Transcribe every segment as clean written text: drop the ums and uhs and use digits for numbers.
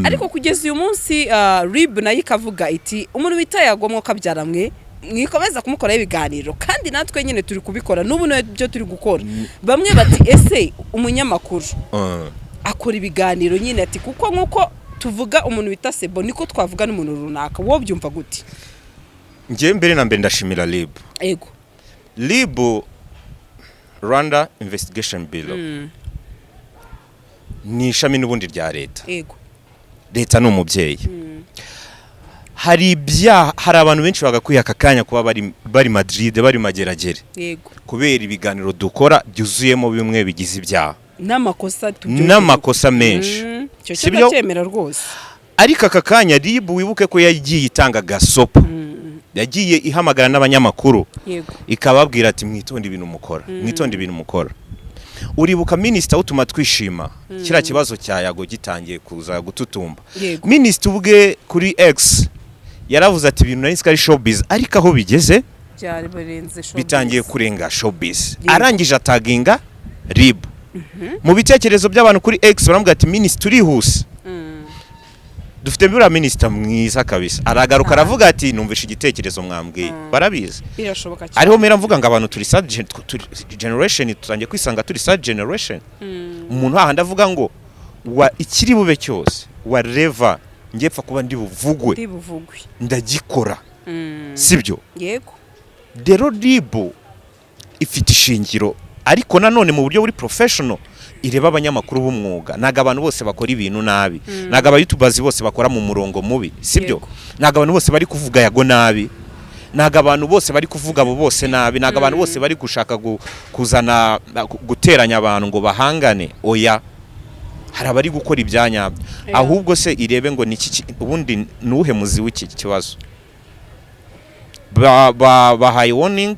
ariko kugeza uyu munsi RIB nayo ikavuga iti umuntu bita yagomwe kabyaramwe mwikomeza kumukoraho ibiganiro kandi natwe nyine turi kubikora n'ubu byo turi gukora bamwe bati ese umunyamakuru akora ibiganiro nyine ati kuko nkuko tuvuga umuntu bita Sebo niko twavuga n'umuntu runaka wo byumva gute ngiye mbere na mbere ndashimira RIB ego RIB Rwanda Investigation Bureau ni ishami n'ubundi rya leta ego leta ni umubyeyi hari abantu benshi bagakwiye aka kanya kuba bari Madrid bari mageragere yego kubera ibiganiro dukora byuzuyemo bimwe bigize ibyaha n'amakosa menshi sibyo cyemera rwose ariko aka kanya RIB wibuke ko yagiye itanga gasopo yagiye ihamagara n'abanyamakuru ikababwira ati mwitonde ibintu mukora uribuka minister utuma twishima kira kibazo cya Yago gitangiye kuza gututumba minister ubwe kuri X yaravuze ati ibintu nari skari showbiz ariko aho bigeze bitangiye kurenga showbiz arangije ataginga RIB mu bitekerezo by'abantu kuri X baramubwira ati minister turihuse dufite bira minister mwiza kabisa aragaruka aravuga ati numvisha igitekerezo mwambwiye barabizi birashoboka cyane ariho mera mvuga ngo abantu turi generation tutangiye kwisanga turi generation umuntu hahanda avuga ngo wa ikiri bube cyose whatever ngepfa kuba ndi buvugwe ndagikora sibyo yego dero RIB ifite ishingiro ariko nanone mu buryo buri professional ireba abanyamakuru b'umwuga naga abantu bose bakora ibintu nabi naga aba YouTubers bose bakora mu murongo mubi sibyo naga abantu bose bari kuvuga Yago nabi naga abantu bose bari kuvuga abo bose nabi naga abantu bose bari gushaka kuzana guteranya abantu ngo bahangane oya hari abari gukora ibyanya ahubwo se irebe ngo niki ubundi nuhe muzi w'iki kibazo bahaye warning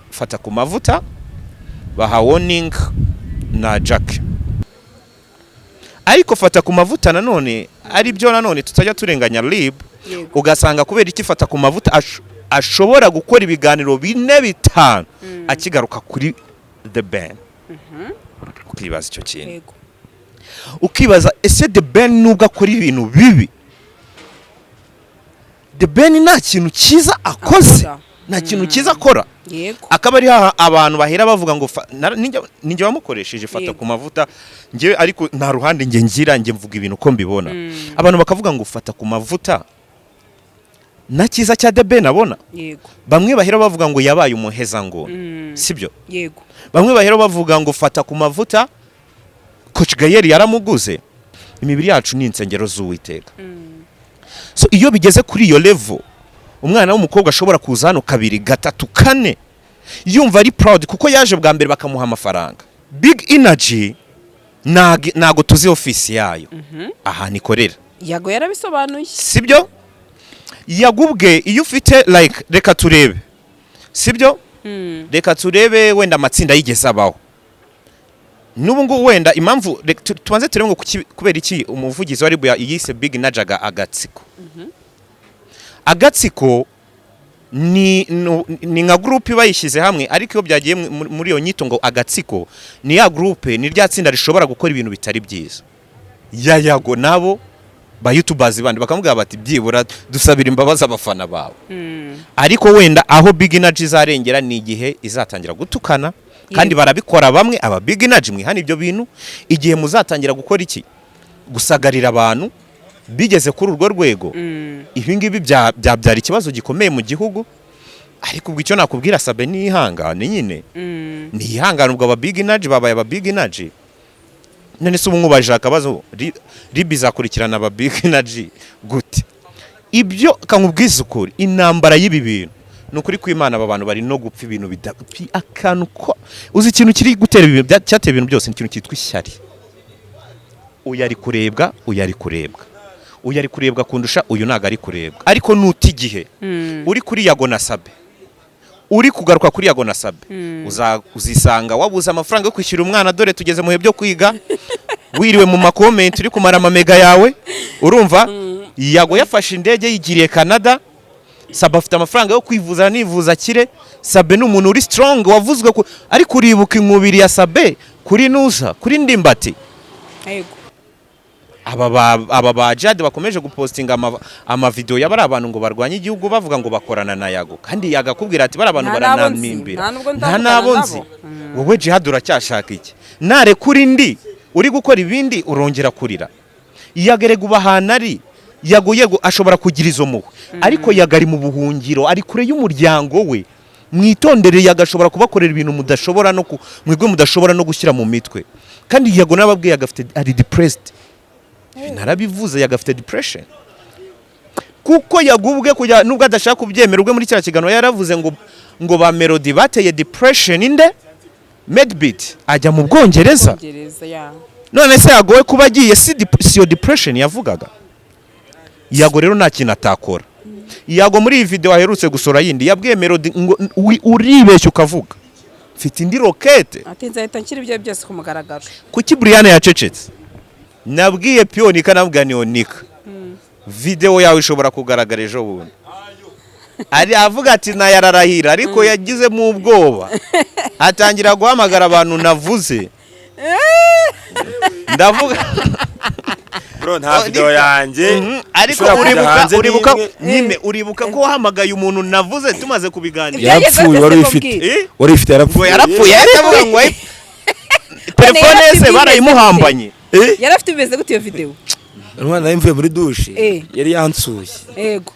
fata ku mavuta baha warning na Jack ariko fata ku mavuta nanone ari byo nanone tutajya turenganya RIB ugasanga kubera iki fata ku mavuta ashobora gukora ibiganiro bine bitanu akigaruka kuri The Ben ukibaza icyo kintu ukibaza ese The Ben nubwo akora ibintu bibi The Ben nta kintu cyiza akoze nta kintu cyiza akora akaba ari abantu bahera bavuga ngo ninjye bamukoresheje fata ku mavuta ngiye ariko nta ruhande ngira mvuga ibintu ko mbibona abantu bakavuga ngo fata ku mavuta na cyiza cya The Ben abona bamwe bahera bavuga ngo yabaye umuheza ngo sibyo bamwe bahera bavuga ngo fata ku mavuta Coach Gayeri yaramuguze imibiri yacu ni insengero z'Uwiteka so iyo bigeze kuri iyo level umwana w'umukobwa ashobora kuza hano 2 3 4 yumva ari proud kuko yaje bwa mbere bakamuha amafaranga Big Energy nago tuzi office yayo aha nikorera Yago yarabisobanuye sibyo yagubwe iyo ufite like reka turebe sibyo reka turebe wenda amatsinda yigeze abaho nubu ngo wenda impamvu tubanze turebe ngo kubera iki umuvugizi wa RIB yise Big Energy agatsiko agatsiko ni nka groupe bayishyize hamwe ariko iyo byagiye muri iyo nyito ngo agatsiko ni ya groupe ni rya tsinda rishobora gukora ibintu bitari byiza Yago nabo ba YouTubers bandi bakamuga bati byibura dusabira imbabazi abafana bawe ariko wenda aho Big Energy zarengera ni igihe izatangira gutukana kandi barabikora bamwe aba Big Energy mwihana ibyo bintu igihe muzatangira gukora iki gusagarira abantu bigeze kuri urwo rwego ibi ngibi byabyara ikibazo gikomeye mu gihugu ariko ubwo icyo nakubwira Sabe nihangane nyine nihangane ubwo aba Big Energy babaye aba Big Energy none se umwubaje akabazo RIB izakurikirana aba Big Energy gute ibyo kankubwiza ukuri intambara y'ibi bintu nukuri kw'Imana aba bantu bari no gupfa ibintu bidapfi akantu ko uzi ikintu kiri gutera ibintu cyateye ibintu byose ikintu cyitwa ishyari uyari kurebwa uyari kurebwa kundusha uyu naga ari kurebwa ariko nuti gihe uri kuri Yago na Sabe uri kugaruka kuri Yago na Sabe uzisanga wabuza amafaranga yo kwishyura umwana dore tugeze mu he byo kwiga wiriwe mu makomenti uri kumara amamega yawe urumva Yago yafashe indege yigiriye Canada Sabe afite amafaranga yo kwivuza nivuza kire Sabe n'umuntu uri strong wavuzwe ariko uribuka inkubiri ya Sabe kuri Nusa kuri Ndimbati aba ba Jade bakomeje gupostinga amavideo y'abari abantu ngo barwanye igihugu bavuga ngo bakorana na Yago kandi yagakubwira ati bari abantu baranamimbira nta nabo nzi wowe Jihad uracyashaka iki nare kuri ndi uri gukora ibindi urongera kurira yagerega ubahana ari Yago ashobora kugira izo muwe ariko yagari mu buhungiro ari kure y'umuryango we mwitondere yagashobora kubakorera ibintu mudashobora no mwigwe mudashobora no gushyira mu mitwe kandi Yago nababwiye agafite ari depressed narabivuze yagafite depression kuko yagubwe kujya nubwo adashaka kubyemera ubwe muri cya kigano yaravuze ngo ba Melody bateye depression inde Medbeat ajya mu Bwongereza none se yagowe kuba agiye si yo depression yavugaga Yago rero nta kintu atakora Yago muri iyi video aherutse gusora yindi yabwiye Melody ngo uribeshye ukavuga mfite indi rokete ati nzahita nshyira ibyo byose ku mugaragaro kuki Brian yacecetse nabwiye Pionika nabwa ni Onika video yawe ishobora kugaragara ejo bundi ari avuga ati na yararahira ariko yagize mu ubwoba atangira guhamagara abantu navuze ndavuga bro nta video yanjye ariko uribuka ko wahamagaye umuntu navuze tumaze kubiganira yarapfuye wari ufite yarapfuye yaravuga ngo telefone yese barayimuhambanye yarafite bimeze gute iyo video umwana yimvuye muri douche yari yansuye yego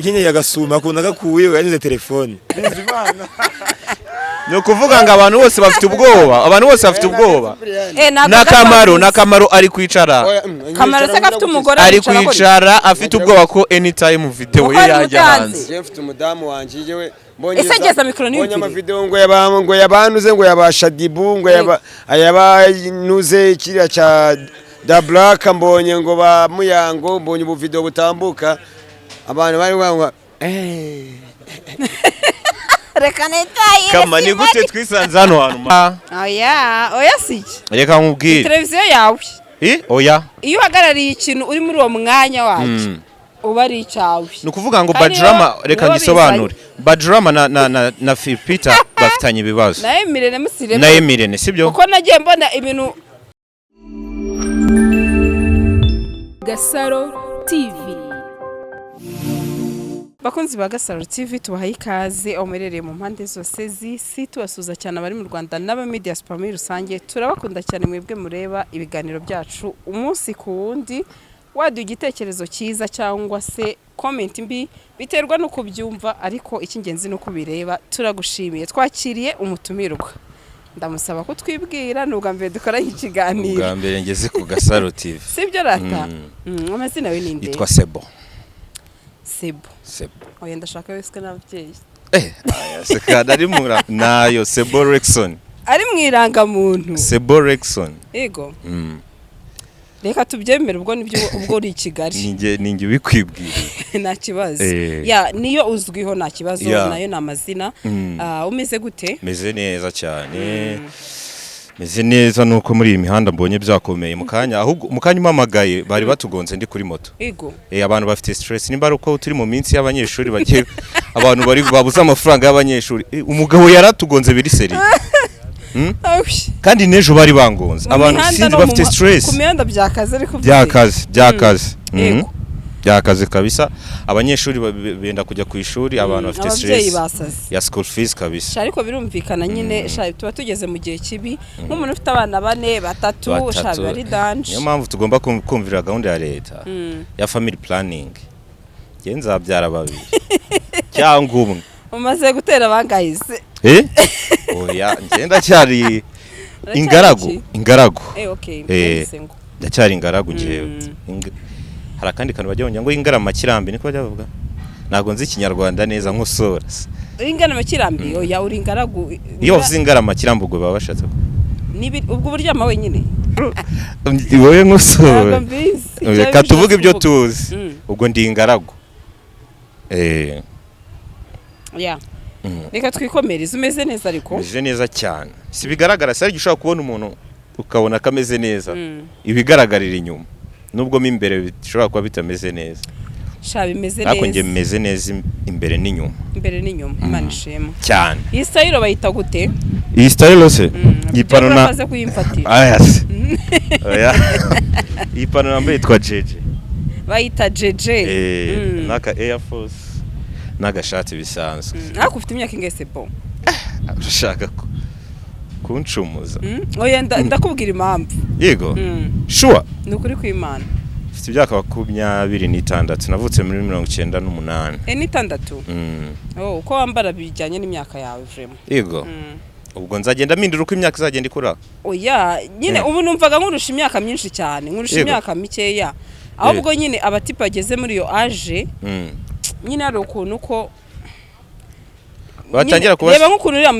kinye yagasuma ko nagakuye yanize telefone no kuvuga ngo abantu bose bafite ubwoba nakamaro ari kwicara kamaro se gafite umugore ari kwicara afite ubwoba ko anytime video ye yajya hanze je mfite umudamu wanje jewe ese geza mikro ni mbonye amavideo ngo yabanuze ngo yabasha Dibu ngo yabanuze kiriya cha Da Black mbonye ngo ba Muyango mbonye ubu video butambuka abantu bari ngo reka netaye kama ni gute twisanze hano hantu oya siki reka nkubwire televiziyo yawe oya iyo uhagarariye ikintu uri muri uwo mwanya wacu uba ari icyawe ni ukuvuga ngo Badrama reka ngisobanure Badrama na Philpeter bafitanye ibibazo na Emirene sibyo kuko nagiye mbona ibintu Gasaro TV. Bakunzi ba Gasaro TV tubahaye ikaze omerereye mu mpande zose z'isi tubasuza cyane abari mu Rwanda n'aba media super muri rusange turabakunda cyane mwebwe mureba ibiganiro byacu umunsi ku wundi wadu igitekerezo cyiza cyangwa se comment mbi biterwa no kubyumva ariko icy'ingenzi no kubireba turagushimiye twakiriye umutumirwa ndamusaba ko twibwira nubwa mbere dukora ikiganiro ubwa mbere ngeze ku Gasaro TV sibyo rata amazina we ninde yitwa Sebo oya ndashaka wese n'ababyeyi sekada ari mura nayo Sebo Rexon ari mwiranga muntu Sebo Rexon yego reka tubyemere ubwo nibyo ubwo uri Kigali ninge bikwibwira nta kibazo ya niyo uzwiho nta kibazo nayo namazina umeze gute meze neza cyane meze neza nuko muri iyi mihanda mbonye byakomeye mukanya ahubwo mukanya umamagaye bari batugonze ndi kuri moto yego abantu bafite stress nimba ari uko turi mu minsi y'abanyeshuri bagiye abantu bari babuza amafaranga y'abanyeshuri umugabo yaratugonze biri seri kandi nejo bari bangonze abantu sinzi bafite stress ku mihanda byakaze ariko byakaze kabisa abanyeshuri benda kujya ku ishuri abantu bafite stress ya school fees kabisa ariko birumvikana nyine tuba tugeze mu gihe kibi nk'umuntu ufite abana 4 batatu shabe ari danje niyo mpamvu tugomba kumvira gahunda ya leta ya family planning genza byara babiri cyangwa umwe umaze gutera bangahise oya ngenda cyari ingaragu ndacyari ingaragu jewe hari akandi kantu bajya ngo ingarama kirambi niko bajya bavuga nago nzi ikinyarwanda neza nk'usora ingarama kirambi oya uri ingaragu iyo uvuze ingarama kirambi ubwo baba bashatse ubwo buryama wenyine wowe nk'usora reka tuvuge ibyo tuzi ubwo ndi ingaragu reka twikomereze umeze neza ariko umeze neza cyane si bigaragara se ariko ushobora kubona umuntu ukabona kameze neza ibigaragarira inyuma nubwo mo imbere bishobora kuba bitameze neza bimeze neza ariko nge meze neza imbere n'inyuma Imana ishema cyane iyi style bayita gute iyi style se ipano na maze kuyimfatira iyi pantaro nambaye yitwa jeje bayita jeje n'aka Air Force n'agashati bisanzwe. ariko ufite imyaka ingahe Sebo? Urashaka kuncumuza? Oya ndakubwira impamvu. Yego sure ni ukuri kw'Imana. Mfite imyaka 26 navutse muri 98. Ni 6? Oh, uko wambara bijyanye n'imyaka yawe vraiment. Yego ubwo nzagenda mpindura uko imyaka izagenda ikura. Oya nyine ubu numvaga nkurusha imyaka myinshi cyane, nkurusha imyaka mikeya. Ahubwo nyine abatipe bageze muri iyo age nyine ari ukuntu ko batangira kubasa. Reba nk'ukuntu uriya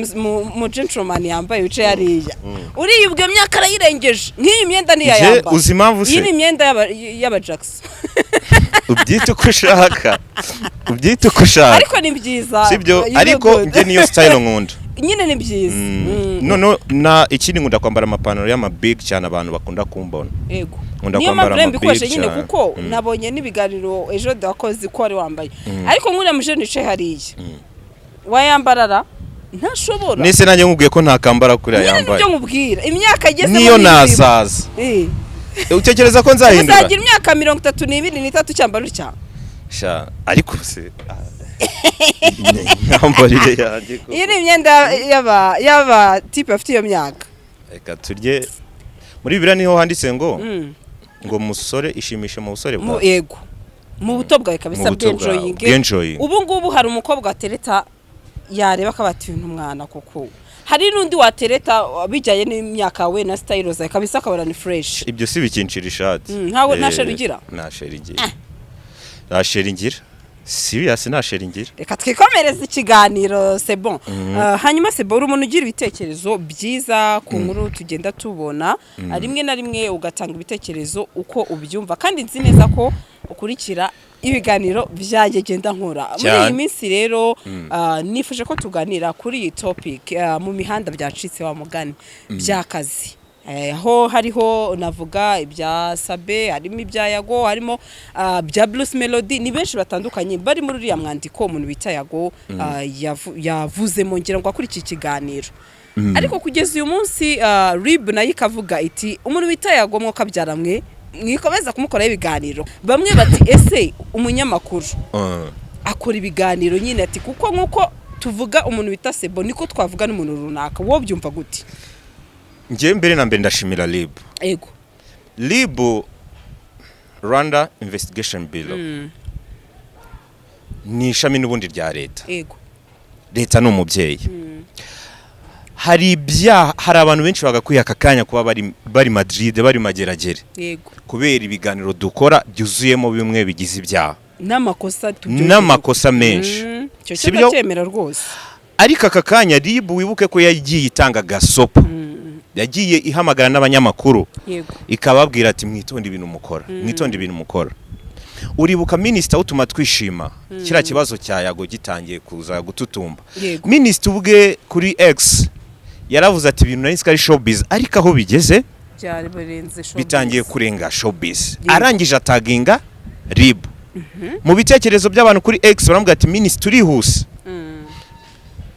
mu gentleman yambaye wice yariya. Uriya ubwo myaka arayirengeje. Nk'iyi myenda ni yayamba. Uzi impamvu se? Iyi ni myenda y'aba Jackson. Ubyite uko ushaka. Ubyite uko ushaka. Ariko ni byiza. Sibyo ariko nge niyo style nkunda. Nyine ni byiza. No na ikindi nkunda kwambara amapantaro y'ama big cyane abantu bakunda kumbona. Yego. Nkunda Niyo kwambara ama mpamvu big nyine kuko nabonye n'ibiganiro ejo dakoze ko ari wambaye. Ariko nkuriya muje nice hariya. Wayambarara ntashobora. Nese nanjye nkubwiye ko ntakambara kuri yambaye. Niyo nkubwira imyaka igeze niyo nazaza. Utekereza ko nzahindura? Uzagira imyaka 32 cyambara utya. Sha ariko se nambarire yanjye ko. Iyi ni imyenda yaba type afite iyo myaka. Reka turye muri Bibiliya niho handitse ngo musore ishimisha mu busore bwa. Yego. Mu buto bwawe kabisa bw'enjoying. Ubu ngubu hari umukobwa atereta yareba akabati ibintu mwana koko. Hari nundi watereta bijyaye n'imyaka we na style zawe kabisa akabara ni fresh. Ibyo si bikinshira ishati. Ntawe nasherigira. Nasherigira. Nasheringira. Serious nasheringira. Reka twikomereza ikiganiro c'est bon. Hanyuma c'est bon umuntu ugira ibitekerezo byiza ku nkuru tugenda tubona rimwe na rimwe ugatanga ibitekerezo uko ubyumva kandi nzi neza ko ukurikira ibiganiro byagenda nkora muri iyi minsi rero nifuje ko tuganira kuri iyi topic mu mihanda byacitse wa mugani by'akazi. Aho hariho navuga ibya Sabe harimo ibya Yago harimo bya Bruce Melody ni benshi batandukanye bari muri uriya mwandiko umuntu bita Yago yavuze mu ngira ngo akuri iki kiganiro. Ariko kugeza uyu munsi Rib nayo ikavuga iti umuntu bita Yago mwo kabyaramwe mwikomeza kumukoraho ibiganiro bamwe bati ese umunyamakuru akora ibiganiro nyine ati kuko nkuko tuvuga umuntu bita Sebo niko twavuga n'umuntu runaka wo byumva gute? Nje mbere na mbere ndashimira Rib. Yego. Rib Rwanda Investigation Bureau ni ishami n'ubundi rya leta. Yego. Leta no mubyeyi. Hari abantu benshi bagakwiye akakanya kuba bari Madrid bari mageragere. Yego. Kubera ibiganiro dukora byuzuyemo bimwe bigize ibyaha. N'amakosa menshi. Sibyo cyemera rwose. Ariko akakanya Rib wibuke ko yagiye itanga gasopo. Yagiye ihamagara n'abanyamakuru. Yego. Ikababwira ati mwitonde ibintu mukora. Mwitonde ibintu mukora. Uribuka minister utuma twishima kira kibazo cya Yago gitangiye kuza gututumba. Minister ubwe kuri X yaravuze ati ibintu nari skari showbiz ariko aho bigeze byari birenze showbiz bitangiye kurenga showbiz. Arangije ataginga Rib. Mu bitekerezo by'abantu kuri X baramubwira ati minister urihuse.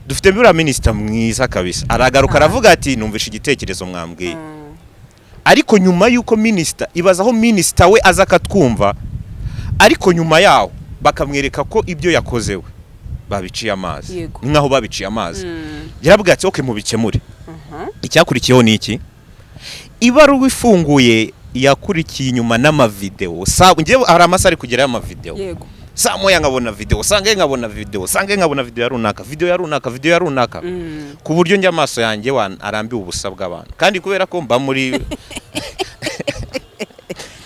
Dufite bura minister mwiza kabisa. Aragaruka aravuga ati numvisha igitekerezo mwambwiye. Ariko nyuma yuko minister ibazaho minister we azakatwumva ariko nyuma yaho bakamwereka ko ibyo yakozewe babiciye amazi. Nkaho babiciye amazi. Yaravuga ati okay mubikemure. Icyakurikiyeho ni iki? Ibaruwa ifunguye yakurikiye inyuma n'amavideo. Ngiye hari amasari kugera y'amavideo. Yego. Samoya nkabona video, sange nkabona video ya runaka. Ku buryo njya amaso yanjye arambiwe ubusa bw'abantu. Kandi kubera ko mba muri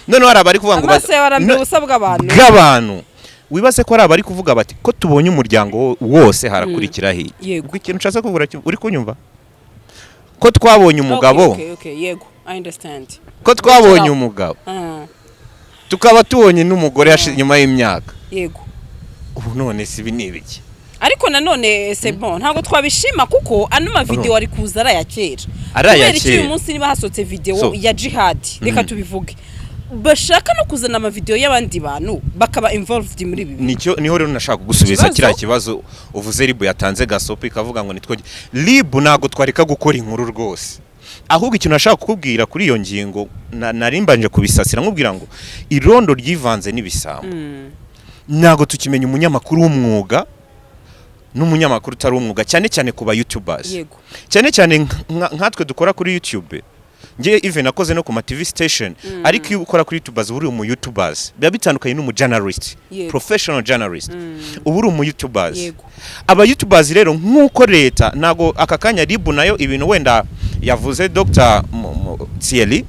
none harabari kuvuga ngo amaso yarambiwe ubusa bw'abantu. Wibaze ko harabari kuvuga bati ko tubonye umuryango wose harakurikira hi. Ubwo ikintu nshatse kuvuga uri kunyumva? Ko twabonye umugabo. Okay, yego. I understand. Ko twabonye umugabo. Tukaba tubonye n'umugore nyuma y'imyaka. Yego. Ubu none si binibiki. Ariko nanone c'est bon ntago twabishima kuko ano ma video ari kuza arayakera. Arayakera. Uyu munsi niba hasotse video ya Jihad reka tubivuge. Bashaka no kuzana ama video y'abandi bantu bakaba involved muri ibi. Niho rero nashaka gusubiza kira kibazo uvuze Rib yatanze gasopo ikavuga ngo nitwo Rib nago twarika gukora inkuru rwose. ahubwo ikintu nashaka kukubwira kuri iyo ngingo narimbanje kubisasira nkubwira ngo irondo ryivanze n'ibisambo ntago tukimenya umunyamakuru w'umwuga n'umunyamakuru utari umwuga cyane cyane ku ba YouTubers cyane cyane nkatwe dukora kuri YouTube ngiye even nakoze no ku ma TV station ariko iyo ukora kuri YouTubers uri mu YouTubers biba bitandukanye n'umu journalist professional journalist ubu uri mu YouTubers aba YouTubers rero nk'uko leta nago aka kanya RIB nayo ibintu wenda yavuze Dr Thierry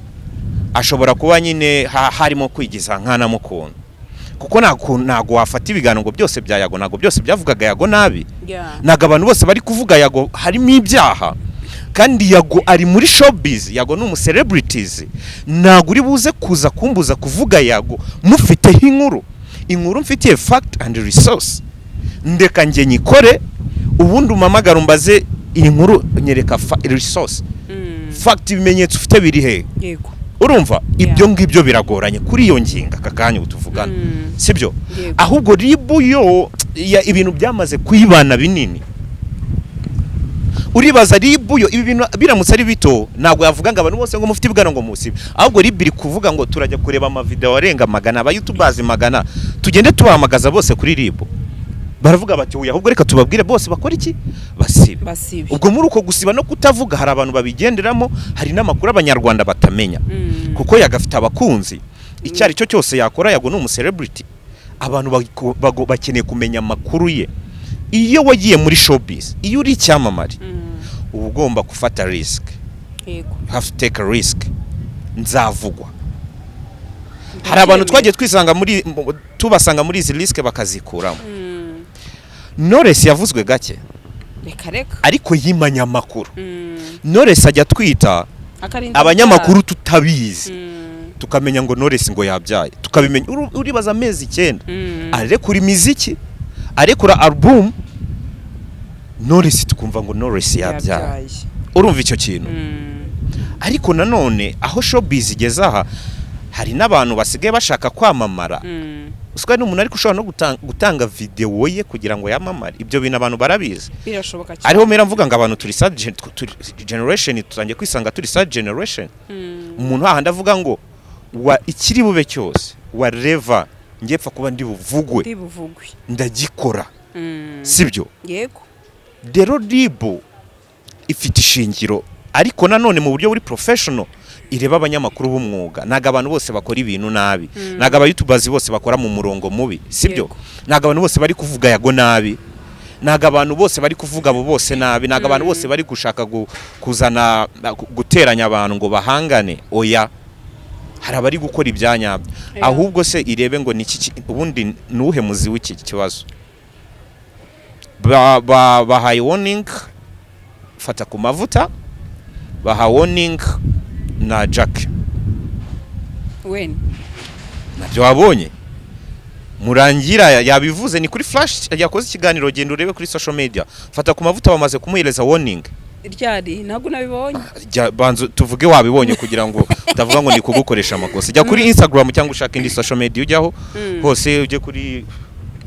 ashobora kuba nyine harimo kwigiza nkana mukunda kuko nago wafata ibiganiro ngo byose bya Yago nago byose byavugaga Yago nabi nago abantu bose bari kuvuga Yago harimo ibyaha kandi Yago ari muri showbiz Yago n'umu celebrities nago uri buze kuza kumbuza kuvuga Yago mufiteho inkuru mfitiye fact and resource ndeka nge nyikore ubundi umamagara umbaze inkuru nyereka resource fact ibimenyetso ufite biri he yego urumva ibyo ngibyo biragoranye kuri iyo nginga kakanya utuvugana sibyo ahubwo RIB yo ibintu byamaze kwibana binini uribaza RIB yo ibi bintu biramutse ari bito ntabwo yavuga ngo abantu bose ngo mufite ibigano ngo musibe ahubwo RIB iri kuvuga ngo turajya kureba ama video arenga magana aba YouTubers magana tugende tubahamagaza bose kuri RIB baravuga bati uya ahubwo reka tubabwire bose bakora iki basibe ubwo muri uko gusiba no kutavuga hari abantu babigenderamo hari n'amakuru abanyarwanda batamenya kuko yagafite abakunzi icyari cyo cyose yakora Yago n'umu celebrity abantu bakeneye kumenya amakuru ye iyo wagiye muri showbiz iyo uri icyamamare uba ugomba gufata risk yego have to take a risk nzavugwa hari abantu twagiye twisanga tubasanga muri izi risk bakazikuramo Knowless yavuzwe gake reka ariko yimanya amakuru Knowless ajya twita abanyamakuru tutabizi tukamenya ngo Knowless ngo yabyaye tukabimenya uribaza amezi 9 arekura imiziki arekura album Knowless tukumva ngo Knowless yabyaye urumva icyo kintu ariko nanone aho showbiz igeze aha hari n'abantu basigaye bashaka kwamamara uswa n'umuntu ariko ushobora no gutanga video ye kugira ngo yamamare ibyo bintu abantu barabizi birashoboka cyane ariho mera mvuga ngo abantu turi sad generation tutangiye kwisanga turi sad generation umuntu hahanda avuga ngo ikiri bube cyose whatever ngepfa kuba ndi buvugwe ndagikora sibyo yego rero RIB ifite ishingiro ariko nanone mu buryo buri professional ireba abanyamakuru b'umwuga naga abantu bose bakora ibintu nabi naga aba YouTubers bose bakora mu murongo mubi sibyo naga abantu bose bari kuvuga Yago nabi naga abantu bose bari kuvuga abo bose nabi naga abantu bose bari gushaka kuzana guteranya abantu ngo bahangane oya hari abari gukora ibyanya ahubwo se irebe ngo niki ubundi nuhe muzi w'iki kibazo bahaye warning fata ku mavuta baha warning na Jack nabyo wabonye murangira yabivuze ni kuri flash yakoze ikiganiro genda urebe kuri social media fata ku mavuta bamaze kumuhereza warning ryari ntabwo nabibonye banzo tuvuge wabibonye kugira ngo utavuga ngo ni kugukoresha amakosa jya kuri Instagram cyangwa ushaka indi social media ujyaho hose uje kuri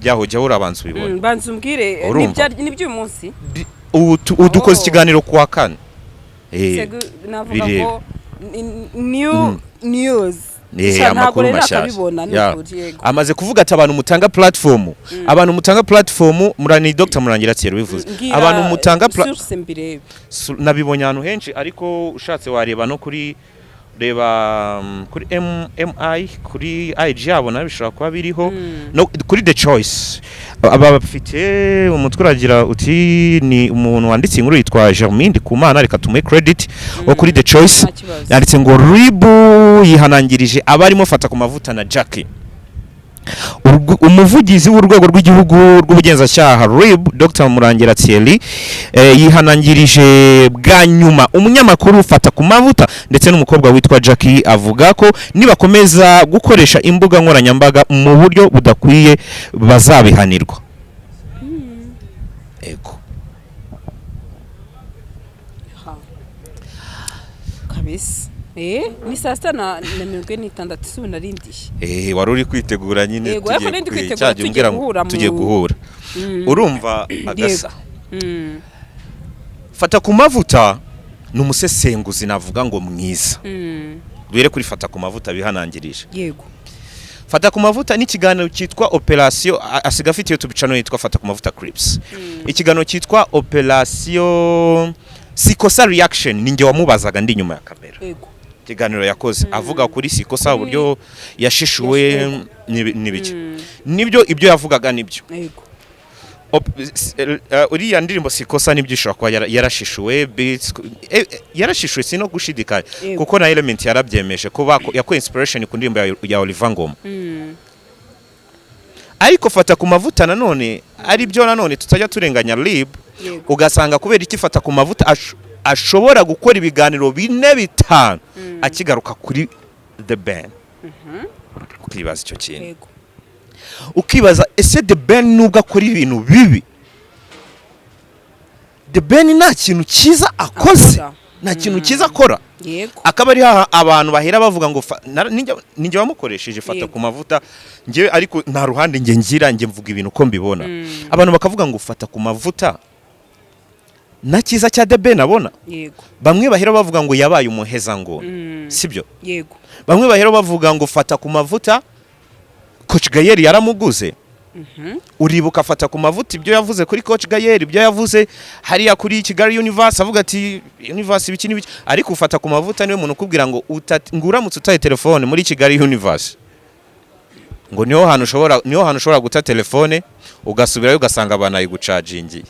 jyaho urabanza ubibone banzo umbwire nibyo uyu munsi udukoze ikiganiro kuwa kane navuga ko news amakuru mashyashya amaze kuvuga ati abantu mutanga platform murani Dr Murangira Thierry bivuze abantu mutanga nabibonye ahantu henshi ariko ushatse wareba no kuri reba kuri MI kuri IG yabo nabishobora kuba biriho no kuri The Choice abafite umutwe uragira uti ni umuntu wanditse inkuru yitwa Germaine Ndikumana reka tumuhe credit wo kuri The Choice yanditse ngo RIB yihanangirije abarimo fata ku mavuta na Jackie umuvugizi w'urwego rw'igihugu rw'ubugenzacyaha RIB Dr Murangira Thierry yihanangirije bwa nyuma umunyamakuru ufata ku mavuta ndetse n'umukobwa witwa Jackie avuga ko nibakomeza gukoresha imbuga nkoranyambaga mu buryo budakwiye bazabihanirwa ego kabisa ni saa sita na 46 subu narindiye wari uri kwitegura nyine tugiye guhura urumva agasa fata ku mavuta ni umusesenguzi navuga ngo mwiza. Duhere kuri Fata ku mavuta bihanangirije. Yego. Fata ku mavuta ni ikiganiro cyitwa Operation, asiga afite YouTube channel yitwa Fata ku mavuta Clips. Ikiganiro cyitwa Operation Sikosa Reaction, ninjye wamubazaga ndi nyuma ya kamera. Yego. Ikiganiro yakoze avuga kuri Sikosa uburyo yashishuwe n'ibiki. Nibyo ibyo yavugaga nibyo. Yego. Uriya ndirimbo Sikosa nibyo ishobora kuba yarashishuwe, yarashishuwe sino gushidikanya kuko na Element yarabyemeje ko yakoze inspiration ku ndirimbo ya Oliver Ngoma. Ariko Fata ku mavuta nanone ari byo nanone tutajya turenganya Lib, ugasanga kubera iki Fata ku mavuta ashobora gukora ibiganiro 4-5 akigaruka kuri The Ben. Ukibaza icyo kintu. Ukibaza ese The Ben nubwo akora ibintu bibi, The Ben nta kintu cyiza akoze, nta kintu cyiza akora. Yego. Akaba ari abantu bahera bavuga ngo ninjye wamukoresheje Fata ku mavuta ngewe, ariko nta ruhande ngira mvuga ibintu ko mbibona. Abantu bakavuga ngo Fata ku mavuta na cyiza cya The Ben abona. Yego. Bamwe bahera bavuga ngo yabaye umuheza ngo sibyo. Yego. Bamwe bahera bavuga ngo Fata ku mavuta Coach Gayeri yaramuguze. Uribuka Fata ku mavuta ibyo yavuze kuri Coach Gayeri, ibyo yavuze hariya kuri Kigali Universe, avuga ati Universe ibiki n'ibiki, ariko Fata ku mavuta niwe muntu ukubwira ngo uramutse utaye telefone muri Kigali Universe ngo niho hantu ushobora guta telefone ugasubirayo ugasanga abantu ayigucagingiye.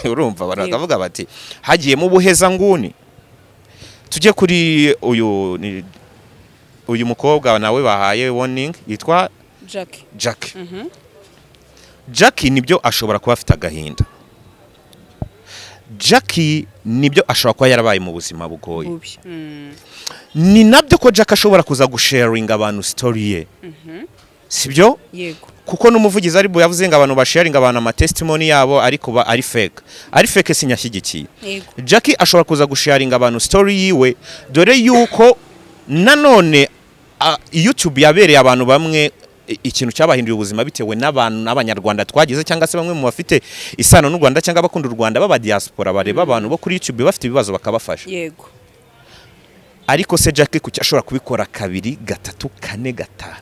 Urumva baravuga bati hagiye mu buheza nguni. Tujye kuri uyu mukobwa nawe bahaye warning yitwa Jackie. Jackie nibyo ashobora kuba afite agahinda. Jackie nibyo ashobora kuba yarabaye mu buzima bugoye. Ni nabyo ko Jackie ashobora kuza gusharing abantu story ye. Sibyo? Yego. Kuko n'umuvugizi ari yavuze ngo abantu basharing abantu ama testimony yabo ariko ari fake. Ari fake sinyashyigikiye. Jackie ashobora kuza gusharing abantu story yiwe, dore yuko nanone YouTube yabereye abantu bamwe ikintu cyabahinduye ubuzima bitewe n'abantu n'abanyarwanda twagize, cyangwa se bamwe mu bafite isano n'u Rwanda cyangwa bakunda u Rwanda baba diaspora bareba abantu bo kuri YouTube bafite ibibazo bakabafasha. Yego. Ariko se Jackie kuki ashobora kubikora 2, 3, 4, 5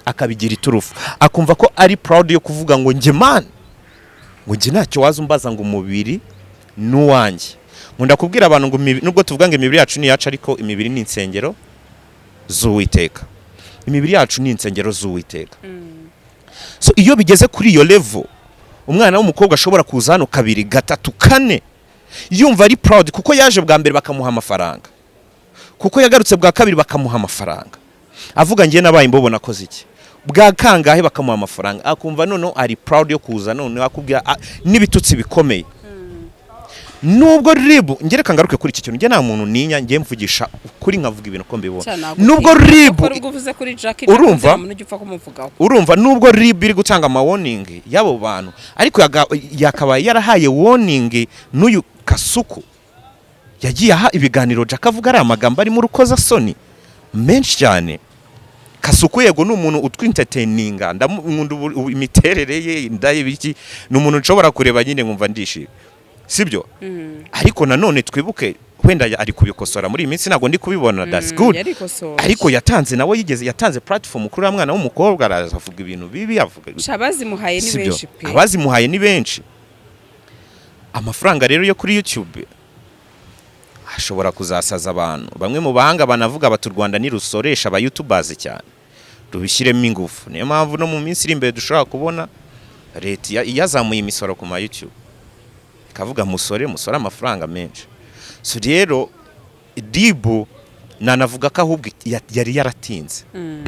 akabigira iturufu, akumva ko ari proud yo kuvuga ngo nge man ngo nge ntacyo wazumbaza ngo umubiri n'uwanjye. Nkunda kubwira abantu ngo nubwo tuvuga ngo imibiri yacu ni yacu, ariko imibiri ni insengero z'Uwiteka. Imibiri yacu ni insengero z'Uwiteka. So iyo bigeze kuri iyo level, umwana w'umukobwa ashobora kuza hano 2, 3, 4 yumva ari proud kuko yaje bwa mbere bakamuha amafaranga, kuko yagarutse bwa kabiri bakamuha amafaranga, avuga ngiye nabaye imbobo nakoze iki, bwa kangahe bakamuha amafaranga, akumva none ari proud yo kuza none akubwira n'ibitutsi bikomeye. Nubwo Ribu ngereka ngaruke kuri iki kintu, nge nta muntu ninya ngiye mvugisha kuri nkavuga ibintu ko mbibona. Nubwo Ribu urumva nubwo Ribu iri gutanga ama warning yabo bantu, ariko yakabaye yarahaye warning n'uyu Kasuku yagiye aha ibiganiro Jack avuga ari amagambo ari mu rukoza soni menshi cyane. Kasuku yego ni umuntu utwintertaininga, ndamukunda imiterere ye ndaye biki, ni umuntu nshobora kureba nyine nkumva ndishimye, sibyo? Ariko nanone twibuke wenda ari kubikosora muri iyi minsi, ntago ndi kubibona, that's good. Ariko yatanze nawe yatanze platform kuri mwana w'umukobwa aravuga ibintu bibi, avuga abazimuhaye ni benshi pe, abazimuhaye ni benshi. Amafaranga rero yo kuri YouTube ashobora kuzasaza abantu. Bamwe mu bahanga banavuga bati u Rwanda ni rusoresha aba YouTubers cyane, rubishyiremo ingufu. Niyo mpamvu no mu minsi iri imbere dushobora kubona leta yazamuye imisoro ku ma YouTube, kavuga musore amafaranga menshi. So rero Dibu nanavuga ko ahubwo yari yaratinze.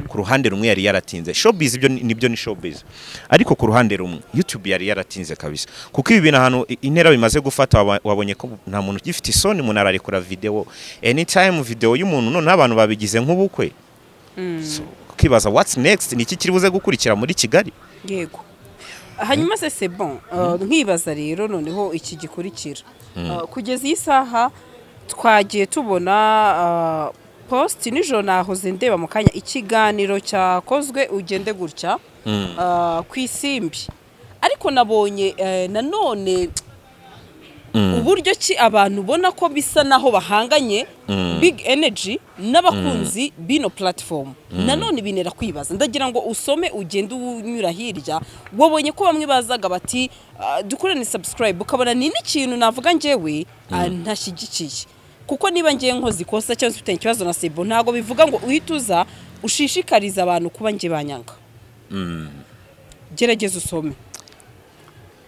Ku ruhande rumwe yari yaratinze. Showbiz ibyo nibyo ni showbiz. Ariko ku ruhande rumwe YouTube yari yaratinze kabisa. Kuko ibi bintu ahantu intera bimaze gufata, wabonye ko nta muntu gifite isoni, umuntu ararekura video anytime, video y'umuntu none abantu babigize nk'ubukwe. So ukibaza what's next, ni iki kiri buze gukurikira muri Kigali? Yego. Hanyuma se c'est bon, nkibaza rero noneho iki gikurikira. Kugeza iyi saha twagiye tubona post nijoro nahoze ndeba mu kanya ikiganiro cyakozwe ugende gutya ku Isimbi, ariko nabonye nanone uburyo ki abantu ubona ko bisa naho bahanganye Big Energy n'abakunzi bino platform nanone binera kwibaza ndagira ngo usome ugende unyura hirya wabonye ko bamwe bazaga bati dukorane subscribe ukabona ni n'ikintu navuga njyewe ntashyigikiye kuko niba ngiye nkoze ikosa cyangwa ufite ikibazo na Sebo ntago bivuga ngo uhituza ushishikariza abantu kuba nge banyanga gerageza usome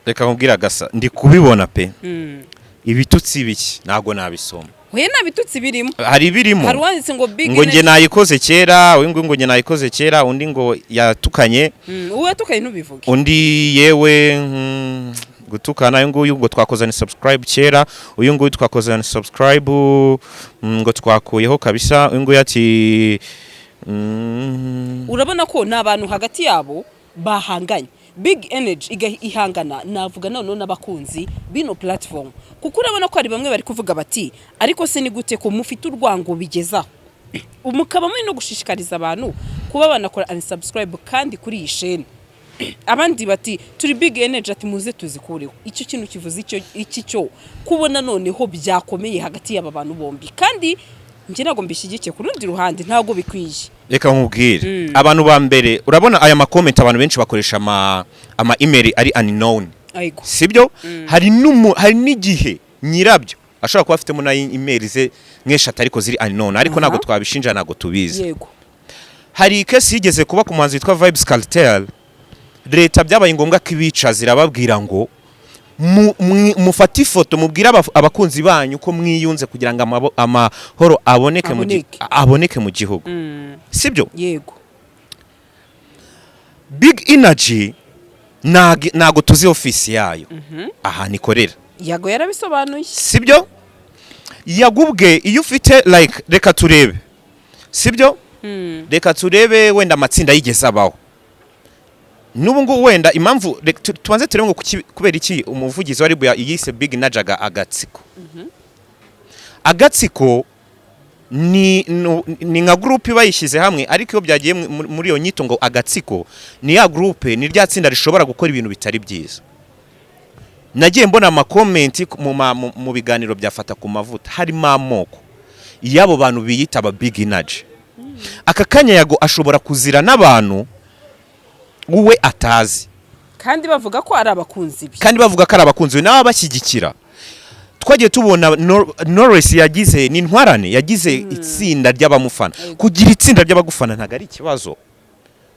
reka nkubwira gasa ndi kubibona pe ibitutsi biki ntago nabisoma we nabitutsi birimo hari birimo hari wanditse ngo Big ngo nge nayikoze kera ngo nge nayikoze kera undi ngo yatukanye uwo yatukanye ntubivuge undi yewe gutukana uyu nguyu ngo twakozana subscribe kera uyu nguyu twakozana subscribe ngo twakuyeho kabisa uyu nguyu ati urabona ko n'abantu hagati yabo bahanganye Big Energy ihangana navuga none n'abakunzi bino platform kuko urabona ko ari bamwe bari kuvuga bati ariko se ni gute ko mufite urwango bigezaho umukaba muri no gushishikariza abantu kuba banakora unsubscribe kandi kuri iyi chaîne abandi bati turi Big Energy ati muze tuzikureho icyo kintu kivuze iki cyo kubona noneho byakomeye hagati y'aba bantu bombi kandi nje nago mbishyigikiye ku rundi ruhande ntago bikwiye reka nkubwire abantu ba mbere urabona aya comment abantu benshi bakoresha ama email ari unknown sibyo hari n'igihe nyirabyo ashobora kuba afite mu na email ze nk'eshatu ariko ziri unknown ariko nago twabishinja nago tubizi yego hari case yigeze kuba ku muhanzi witwa Vibes Cartel leta byabaye ngombwa ko ibica zirababwira ngo mufate ifoto mubwira abakunzi banyu ko mwiyunze kugira ngo amahoro aboneke mu gihugu sibyo yego Big Energy nago tuzi office yayo aha nikorera yago yarabisobanuye sibyo yagubwe iyo ufite like reka turebe sibyo reka turebe wenda amatsinda yigeze abaho nubu ngo wenda impamvu tubanze turebe ngo kubera iki umuvugizi wari yise Big Energy agatsiko agatsiko ni nka groupe bayishyize hamwe ariko iyo byagiye muri iyo nyito ngo agatsiko ni ya groupe ni rya tsinda rishobora gukora ibintu bitari byiza nagiye mbona ama comment mu biganiro byafata ku mavuta harimo amoko yabo bantu biyita aba Big Energy aka kanya yago ashobora kuzira n'abantu uwe atazi kandi bavuga ko ari abakunzi bi kandi bavuga ko ari abakunzi nawe bashyigikira twagiye tubona Knowless yagize ni ntwarane yagize itsinda ry'abamufana kugira itsinda ry'abagufana ntago ari ikibazo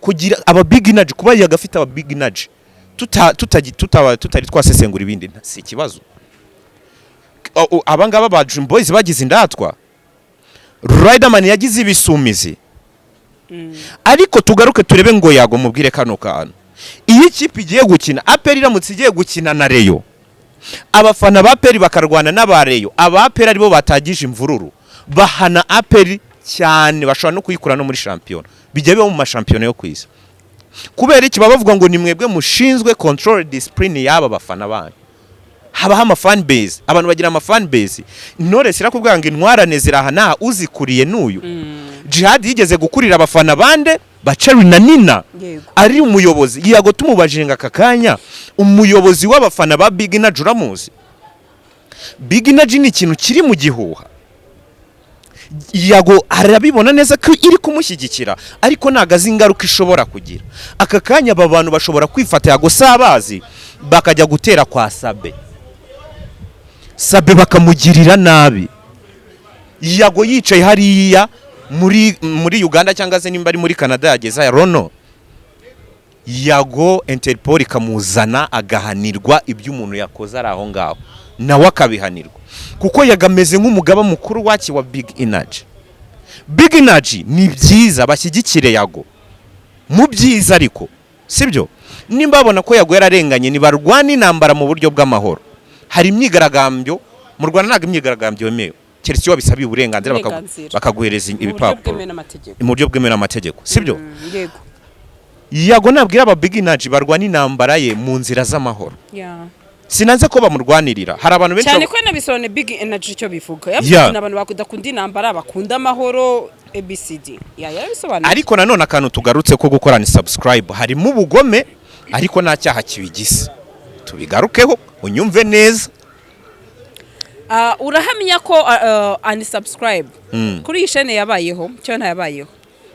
kugira aba Big Energy kuba yagafite aba Big Energy tutari twasesengura ibindi si ikibazo abangaba ba Dream Boys bagize indatwa Riderman yagize ibisumizi ariko tugaruke turebe ngo yago mubwire kano kantu iyi kipe igiye gukina APR iramutse igiye gukina na Rayon abafana ba APR bakarwana n'aba Rayon aba APR aribo batagije imvururu bahana APR cyane bashobora no kuyikura no muri champion bijya biba mu mashampiyona yo kwisa kubera iki bavuga ngo ni mwebwe mushinzwe control discipline yaba bafana banyu habaho ama fan base abantu bagira ama fan base Knowless irakubwira ngo intwarane zirahana uzikuriye n'uyu Jihad yigeze gukurira abafana bande Bacari na Nina ari umuyobozi yago tumubajinga akakanya umuyobozi w'abafana ba Big Energy uramuzi Big Energy ni ikintu kiri mu gihuha yago arabibona neza ko iri kumushyigikira ariko nagaze ingaruka ishobora kugira aka kanya aba bantu bashobora kwifata yago sabazi bakajya gutera kwa Sabe bakamugirira nabi yago yicaye hariya muri Uganda cyangwa se nimba ari muri Canada yageza Rono yago Interpol ikamuzana agahanirwa ibyo umuntu yakoze ari aho ngaho nawe akabihanirwa kuko yagameze nk'umugaba mukuru waki wa Big Energy Big Energy ni byiza bashyigikire yago mu byiza ariko sibyo nimba babona ko yago yararenganye ni barwana intambara mu buryo bw'amahoro hari imyigaragambyo mu Rwanda ntago imyigaragambyo yemewe keretse iyo bisabiye uburenganzira bakaguhereza ibipapuro mu buryo bwemewe n'amategeko sibyo yego yago nabwira aba Big Energy barwana intambara ye mu nzira z'amahoro sinanze ko bamurwanirira hari abantu benshi cyane ko nabisobanure Big Energy cyo bivuga yavuze abantu bakunda intambara bakunda amahoro ABCD yarabisobanura ariko nanone akantu tugarutse ko gukora ni subscribe harimo ubugome ariko nta cyaha kibigise tubigarukeho unyumve neza urahamya ko unsubscribe kuri iyi shene yabayeho cyo ntayabayeho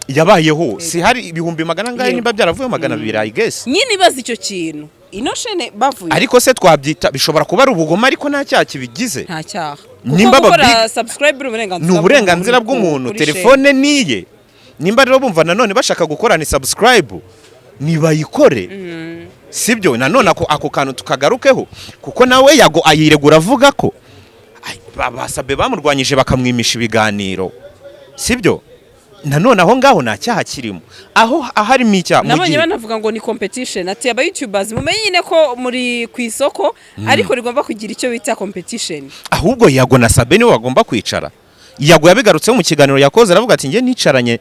yabayeho si hari ibihumbi magana ngahe nimba byaravuye 200 I guess nyine ibaza icyo kintu ino shene bavuye ariko se twabyita bishobora kuba ari ubugoma ariko nta cyaha kibigize nta cyaha nimba gukora subscribe ni uburenganzira bw'umuntu telefone niye nimba rero bumva nanone bashaka gukora ni subscribe nibayikore sibyo nanone ako kantu tukagarukeho kuko nawe yago ayiregura avuga ko basabe bamurwanyije bakamwimisha ibiganiro sibyo nanone aho ngaho nta cyaha kirimo aho aharimo icyaha nabonye banavuga ngo ni competition ati aba YouTubers mumenye ko muri ku isoko ariko rigomba kugira icyo bita competition ahubwo yago na Sabe niwe bagomba kwicara yago yabigarutseho mu kiganiro yakoze aravuga ati nge nicaranye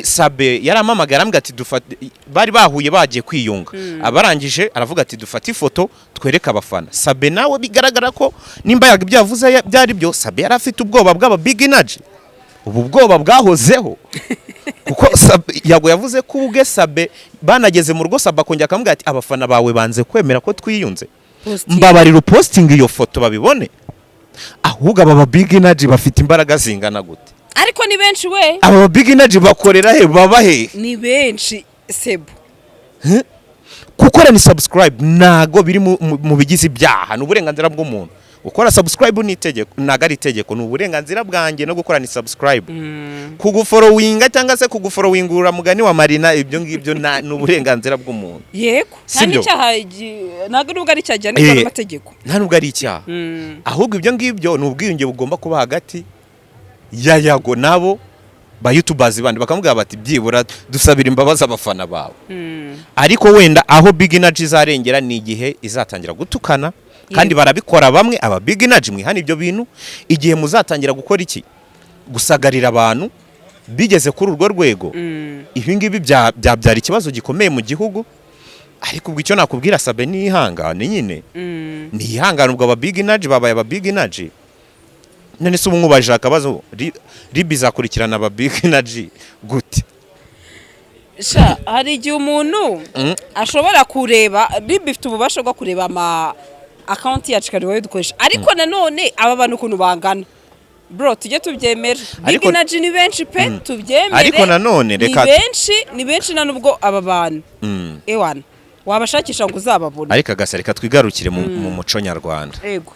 Sabe yaramamagara ambwa ati dufate bari bahuye bagiye kwiyunga abarangije aravuga ati dufate ifoto twereka abafana Sabe nawe bigaragara ko nimba yaga ibyavuze byari byo Sabe yarafite ubwoba bw'aba big energy ubu bwoba bwahozeho kuko yago yavuze ko ubwe Sabe banageze mu rugo Sabe akongera akamubwira ati abafana bawe banze kwemera ko twiyunze mbabarira posting iyo foto babibone ahubwo aba big energy bafite imbaraga zingana gute ariko ni benshi we aba big energy bakorera he baba he ni benshi sebo gukora ni subscribe nago biri mu bigize ibyaha n'uburenganzira bw'umuntu gukora subscribe ni itegeko nagari itegeko n'uburenganzira bwanjye no gukora ni subscribe kugufollowinga cyangwa se kugufollowingura mugani wa Marina ibyo ngibyo n'uburenganzira bw'umuntu yego kandi cyaha nago nubwo ari cyajya n'ikora amategeko nta nubwo ari icyaha ahubwo ibyo ngibyo n'ubwiyunge bugomba kuba hagati ya yago nabo ba YouTubers bandi bakamubwira bati byibura dusabira imbabazi abafana bawe ariko wenda aho big energy zarengera ni igihe izatangira gutukana kandi barabikora bamwe aba big energy mwihana ibyo bintu igihe muzatangira gukora iki gusagarira abantu bigeze kuri urwo rwego ibi ngibi byabyara ikibazo gikomeye mu gihugu ariko ubwo icyo nakubwira Sabe ni ihangane nyine ni ihangane ubwo aba big energy babaye aba big energy none se umwubajije akabazo ribi zakurikirana aba big energy gute sha hari igihe umuntu ashobora kureba ribi ifite ububasha bwo kureba ama account yacu kari wowe dukoresha ariko nanone aba bantu ukuntu bangana bro tujye tubyemera big energy ni benshi pe tubyemere ariko nanone reka ni benshi nanubwo aba bantu ewana wabashakisha ngo uzababone ariko agasarika twigarukire mu muco nyarwanda yego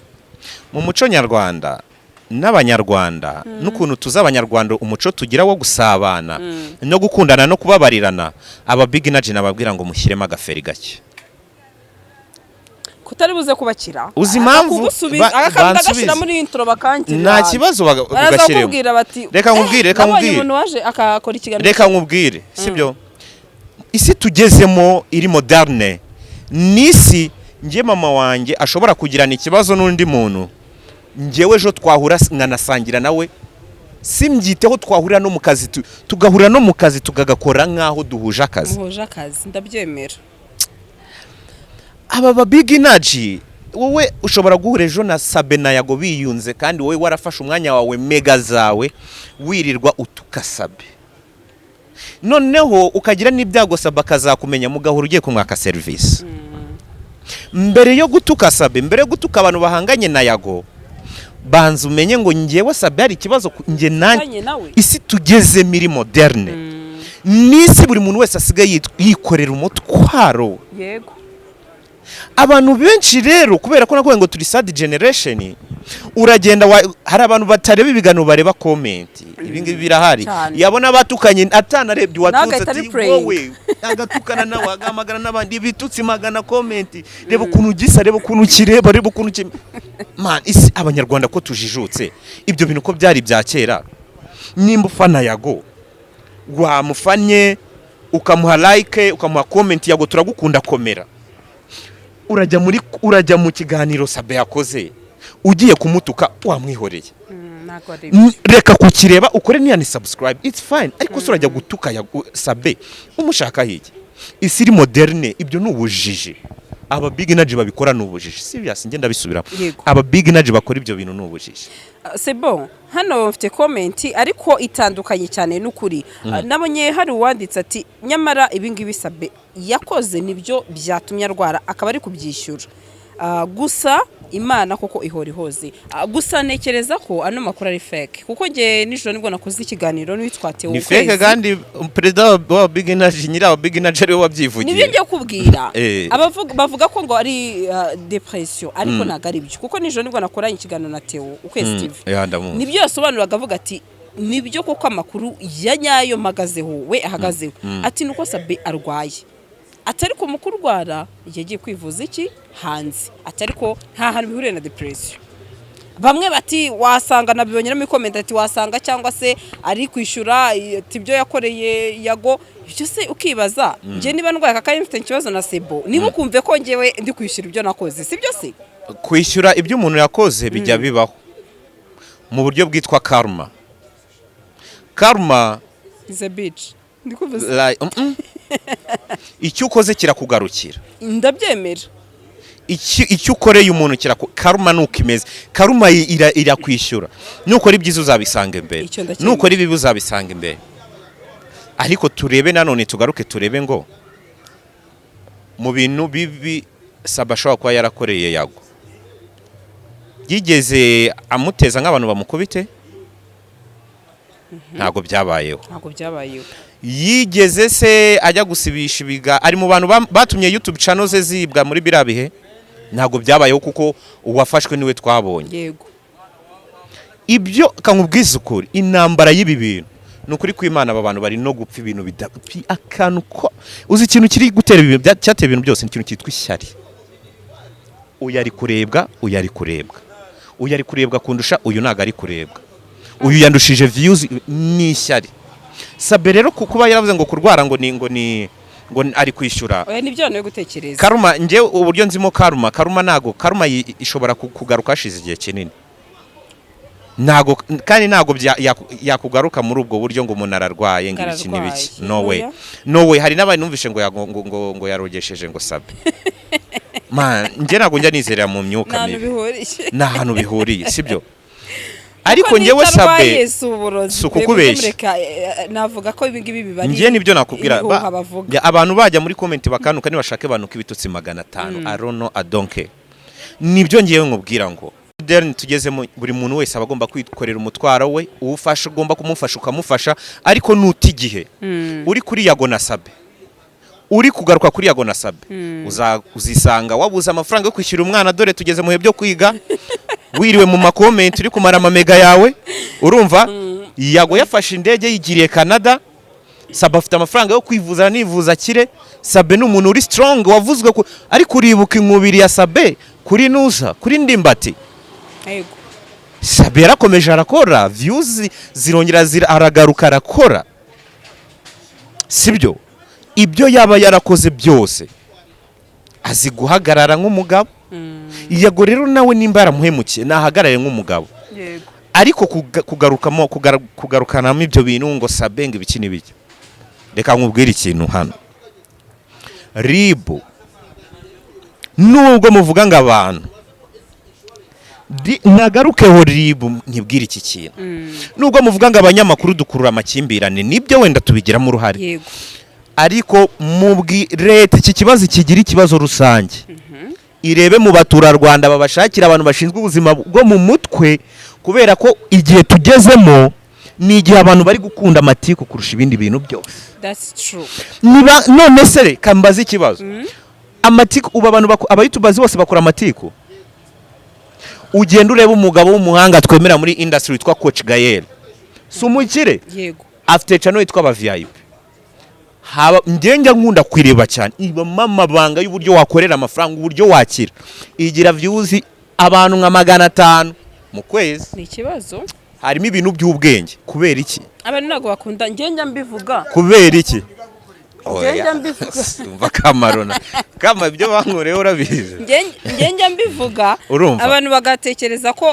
mu muco nyarwanda n'abanyarwanda n'ukuntu tuzabanyarwanda umuco tugira wo gusabana no gukundana no kubabarirana aba big energy nababwira ngo mushyiremo agaferi gake kutari buze kubakira uzi impamvu bagashira muri intro bakangira nta kibazo bagashiremo reka nkubwire umuntu waje akakora ikiganiro reka nkubwire sibyo isi tugezemo iri moderne nisi nge mama wanjye ashobora kugirana ikibazo n'undi muntu ngewe ejo twahura nkanasangira nawe simbyiteho twahurira no mu kazi tugahura no mu kazi tugagakora nk'aho duhuje akazi ndabyemera aba big energy wowe ushobora guhura ejo na Sabe na Yago biyunze kandi wowe warafashe umwanya wawe mega zawe wirirwa utuka Sabe noneho ukagira n'ibyago Sabe akazakumenya mugahura ugiye kumwaka service mbere yo gutuka Sabe mbere yo gutuka abantu bahanganye na Yago banza umenye ngo ngewe Sabe hari ikibazo nge nanjye isi tugeze muri moderne nisi buri muntu wese asigaye yikorera umutwaro yego abantu benshi rero kubera ko nakuye ngo turi sad generation uragenda hari abantu batareba ibiganiro bareba comment ibingi birahari yabona batukanye atanarebye watutse ati wowe agatukana nawe agamagana nabandi bitutsi magana comment reba ukuntu gisa reba ukuntu kireba reba ukuntu man isi abanyarwanda ko tujijutse ibyo bintu ko byari bya kera nimba ufana Yago wamufanye ukamuha like ukamuha comment Yago turagukunda komera urajya mu kiganiro Sabe yakoze ugiye kumutuka wamwihoreye reka kukireba ukore ni subscribe it's fine ariko urajya gutuka Sabe umushaka hiki isi iri moderne ibyo n'ubujiji aba big energy babikora n'ubujiji serious ngenda bisubira aba big energy bakora ibyo bintu n'ubujiji c'est bon hano mfite comment ariko itandukanye cyane n'ukuri nabonye hari uwanditse ati nyamara ibingibi Sabe yakoze nibyo byatumye arwara akaba ari kubyishyura gusa Imana koko ihora ihoze. Gusa nekereza ko ano makuru ari fake kuko nge nijoro nibwo nakoze ikiganiro n'witwatewe ni fake kandi perezida wa Big Energy nyira wa Big Energy ari we wabyivugiye. Nibyo ngiye kubwira bavuga ko ngo ari depression ariko ntago ari byo kuko nijoro nibwo nakoranye ikiganiro na Theo Ukwezi TV. Nibyo yasobanuraga avuga ati nibyo koko amakuru ya nyayo mpagazeho we ahagazeho ati nuko Sabe arwaye atari ko mukurwara yagiye kwivuza iki hanze atari ko nta hantu bihuriye na depression. Bamwe bati wasanga nabibonyera mu comment ati wasanga cyangwa se ari kwishura tibyo yakoreye Yago ibyo se ukibaza nje niba ndwaye akari mfite ikibazo na Sebo niba ukumve ko ngewe ndi kwishura ibyo nakoze sibyo se kwishyura ibyo umuntu yakoze bijya bibaho mu buryo bwitwa karma is a bitch ndikuvuze icyo ukoze kirakugarukira ndabyemera icyo ukoreye umuntu karma nuko imeze karma irakwishyura nukora ibyiza uzabisanga imbere nukora ibibi uzabisanga imbere ariko turebe nanone tugaruke turebe ngo mu bintu bibi Sabe ashobora kuba yarakoreye Yago yigeze amuteza nk'abantu bamukubite ntago byabayeho yigeze se ajya gusibisha ibiga ari mu bantu batumye YouTube channel ze zibwa muri birabihe ntago byabayeho kuko uwafashwe niwe twabonye yego ibyo kankubwiza ukuri intambara y'ibi bintu nukuri kw'Imana aba bantu bari no gupfa ibintu bidapfi akantu ko uzi ikintu kiri gutera ibintu cyateye ibintu byose n'ikintu cyitwa ishyari uyari kurebwa kundusha uyu naga ari kurebwa uyu yandushije views ni ishyari Sabe rero kuba yaravuze ngo kurwara ngo ari kwishyura oya nibyo no gutekereza karma nje uburyo nzimo karma nago karma ishobora kugaruka hashize igihe kinini nago kandi nago yakugaruka muri ubwo buryo ngo umuntu ararwaye ngo iki n'ibiki no way hari n'abandi numvishe ngo yarogesheje ngo Sabe man nje nago njya nizerera mu myuka mibi nta hantu bihuriye sibyo ariko ngewe Sabe sukukubeshya navuga ko ibingibi bibari ngiye nibyo nakubwira abantu bajya muri comment bakanuka nibashake banuka ibitutsi 500 I don't know I don't care nibyo ngiye nkubwira ngo tugezemo buri muntu wese abagomba kwikorera umutwaro we uwufasha ugomba kumufasha ukamufasha ariko nutigihe uri kuri Yago na Sabe uri kugaruka kuri Yago na Sabe uzisanga wabuze amafaranga yo kwishyura umwana dore tugeze mu byo kwiga wiriwe mu makomenti uri kumara amamega yawe urumva Yago yafashe indege yigiriye Canada Sabe afite amafaranga yo kwivuza nivuza kire Sabe n'umuntu uri strong wavuzwe ari kuribuka inkubiri ya Sabe kuri Nusa kuri Ndimbati yego Sabe yarakomeje arakora views zirongera aragaruka arakora sibyo ibyo yaba yarakoze byose azi guhagarara nk'umugabo Yago rero nawe nimba yaramuhemukiye nahagarare nk'umugabo yego ariko kugarukanamo ibyo bintu ngo Sabe ngo ibiki n'ibiki reka nkubwire ikintu hano Ribu nubwo muvuga ngo abantu nagarukeho Ribu nkibwira iki kintu nubwo muvuga ngo abanyamakuru dukurura amakimbirane nibyo wenda tubigiramo uruhare yego ariko leta iki kibazo kigira ikibazo rusange irebe mu baturarwanda babashakira abantu bashinzwe ubuzima bwo mu mutwe kubera ko igihe tugezemo ni igihe abantu bari gukunda amatiku kurusha ibindi bintu byose that's true niba none se reka mbaze ikibazo amatiku uba abantu abayitubazi bose bakora amatiku ugenda ureba umugabo w'umuhanga twemera muri industry witwa Coach Gael sumukire yego afite channel yitwa ba VIP njya nkunda kwireba cyane iba mama banga y'uburyo wakorera amafaranga uburyo wakira igira views abantu nka 500 mu kwezi ni ikibazo harimo ibintu by'ubwenge kubera iki abantu nago bakunda njya mbivuga kubera iki njya mbivuga umva kamarona kama ibyo bankoreho urabizi njya mbivuga abantu bagatekereza ko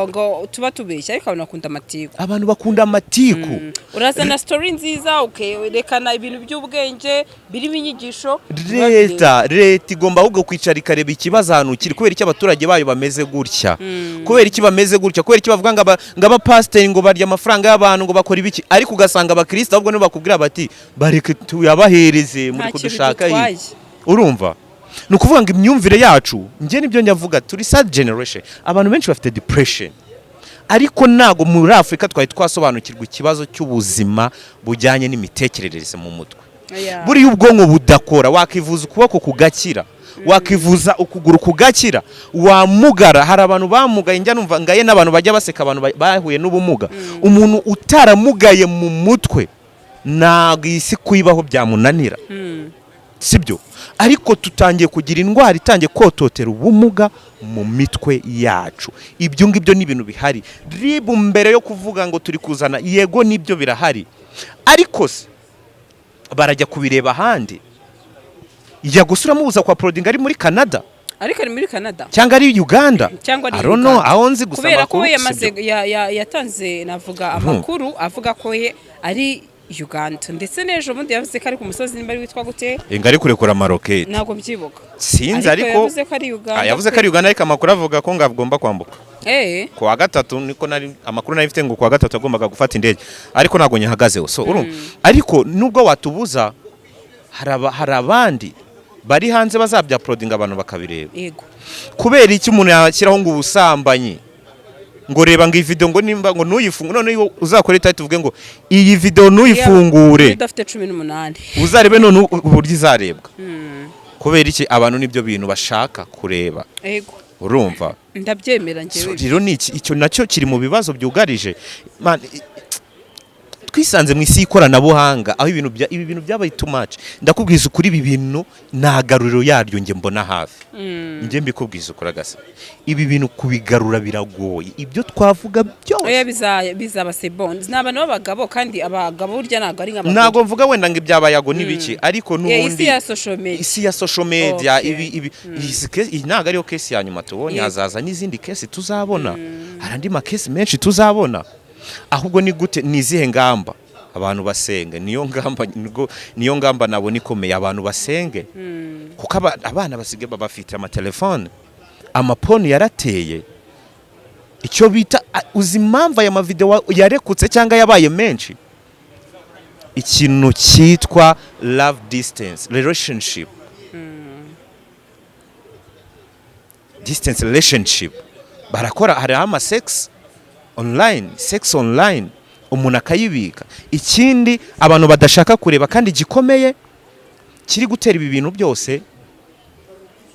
ngo tuba tubeshya ariko abantu bakunda amatiku urazana story nziza ukerekana ibintu by'ubwenge birimo inyigisho leta igomba ahubwo kwicara ikareba ikibazo ahantu kiri kubera iki abaturage bayo bameze gutya kubera iki bameze gutya kubera iki bavuga ngo abapasiteri ngo barya amafaranga y'abantu ngo bakora ibiki ariko ugasanga abakristo ahubwo nibo bakubwira bati bareke tuyabahereze muri kudushaka urumva ni ukuvuga ngo imyumvire yacu njye nibyo nyavuga turi sad generation abantu benshi bafite depression ariko ntago muri Afurika twari twasobanukirwa ikibazo cy'ubuzima bujyanye n'imitekerereze mu mutwe buriya ubwonko budakora wakivuza ukuboko kugakira wakivuza ukuguru kugakira wamugara hari abantu bamugaye njya numva ngaye n'abantu bajya baseka abantu bahuye n'ubumuga umuntu utaramugaye mu mutwe ntago isi kuyibaho byamunanira sibyo ariko tutangiye kugira indwara itangiye kototera ubumuga mu mitwe yacu ibyo ngibyo ni ibintu bihari ribu mbere yo kuvuga ngo turi kuzana yego nibyo birahari ariko se barajya kubireba ahandi yagusura mubuza kwa Proding ari muri Canada ariko ari muri Canada cyangwa ari Uganda cyangwa ari Uganda aho nzi gusa kubera ko yamaze yatanze navuga amakuru avuga ko ye ari Uganda ndetse n'ejo bundi yavuze ko ari ku musozi nimba witwa gute ngari kurekura amaroketi ntago byibuka sinzi ariko yavuze ko ari Uganda yavuze ko ari Uganda ariko amakuru avuga ko ngagomba kwambuka ku wa gatatu niko nari amakuru nari mfite ngo ku wa gatatu agombaga gufata indege ariko ntago nyahagazeho so urumva ariko nubwo watubuza hari abandi bari hanze bazabya Proding abantu bakabireba yego kubera iki umuntu yashyiraho ngo ubusambanyi ngo reba ngo iyi video ngo nimba ngo nuyifungue none uzakora itari tuvuge ngo iyi video nuyifungure idafite 18 uzarebe none uburyo izarebwa kubera iki abantu nibyo bintu bashaka kureba yego urumva ndabyemera ngewe rero ni icyo nacyo kiri mu bibazo byugarije twisanze mu isi y'ikoranabuhanga aho ibi bintu byabaye too much ndakubwiza ukuri ibi bintu ntagaruriro yaryo nge mbona hafi nge mbikubwiza ukuri agasa ibi bintu kubigarura biragoye ibyo twavuga byose oya bizaba c'est bon n'abantu b'abagabo kandi abagabo burya ntago ari nk'abagabo ntago mvuga wenda ngo ibyabayago nibiki ariko nubundi isi ya social media ibi ntago ariyo case ya nyuma tubonye hazaza n'izindi case tuzabona hari andi makesi menshi tuzabona ahubwo ni gute nizihe ngamba abantu basenge niyo ngamba nabo nikomeye abantu basenge kuko abana basige bafite amatelefone amaponi yarateye icyo bita uzi impamvu aya mavideo yarekutse cyangwa yabaye menshi ikintu cyitwa love distance relationship distance relationship barakora hari ama sex online umuntu akayibika ikindi abantu badashaka kureba kandi gikomeye kiri gutera ibi bintu byose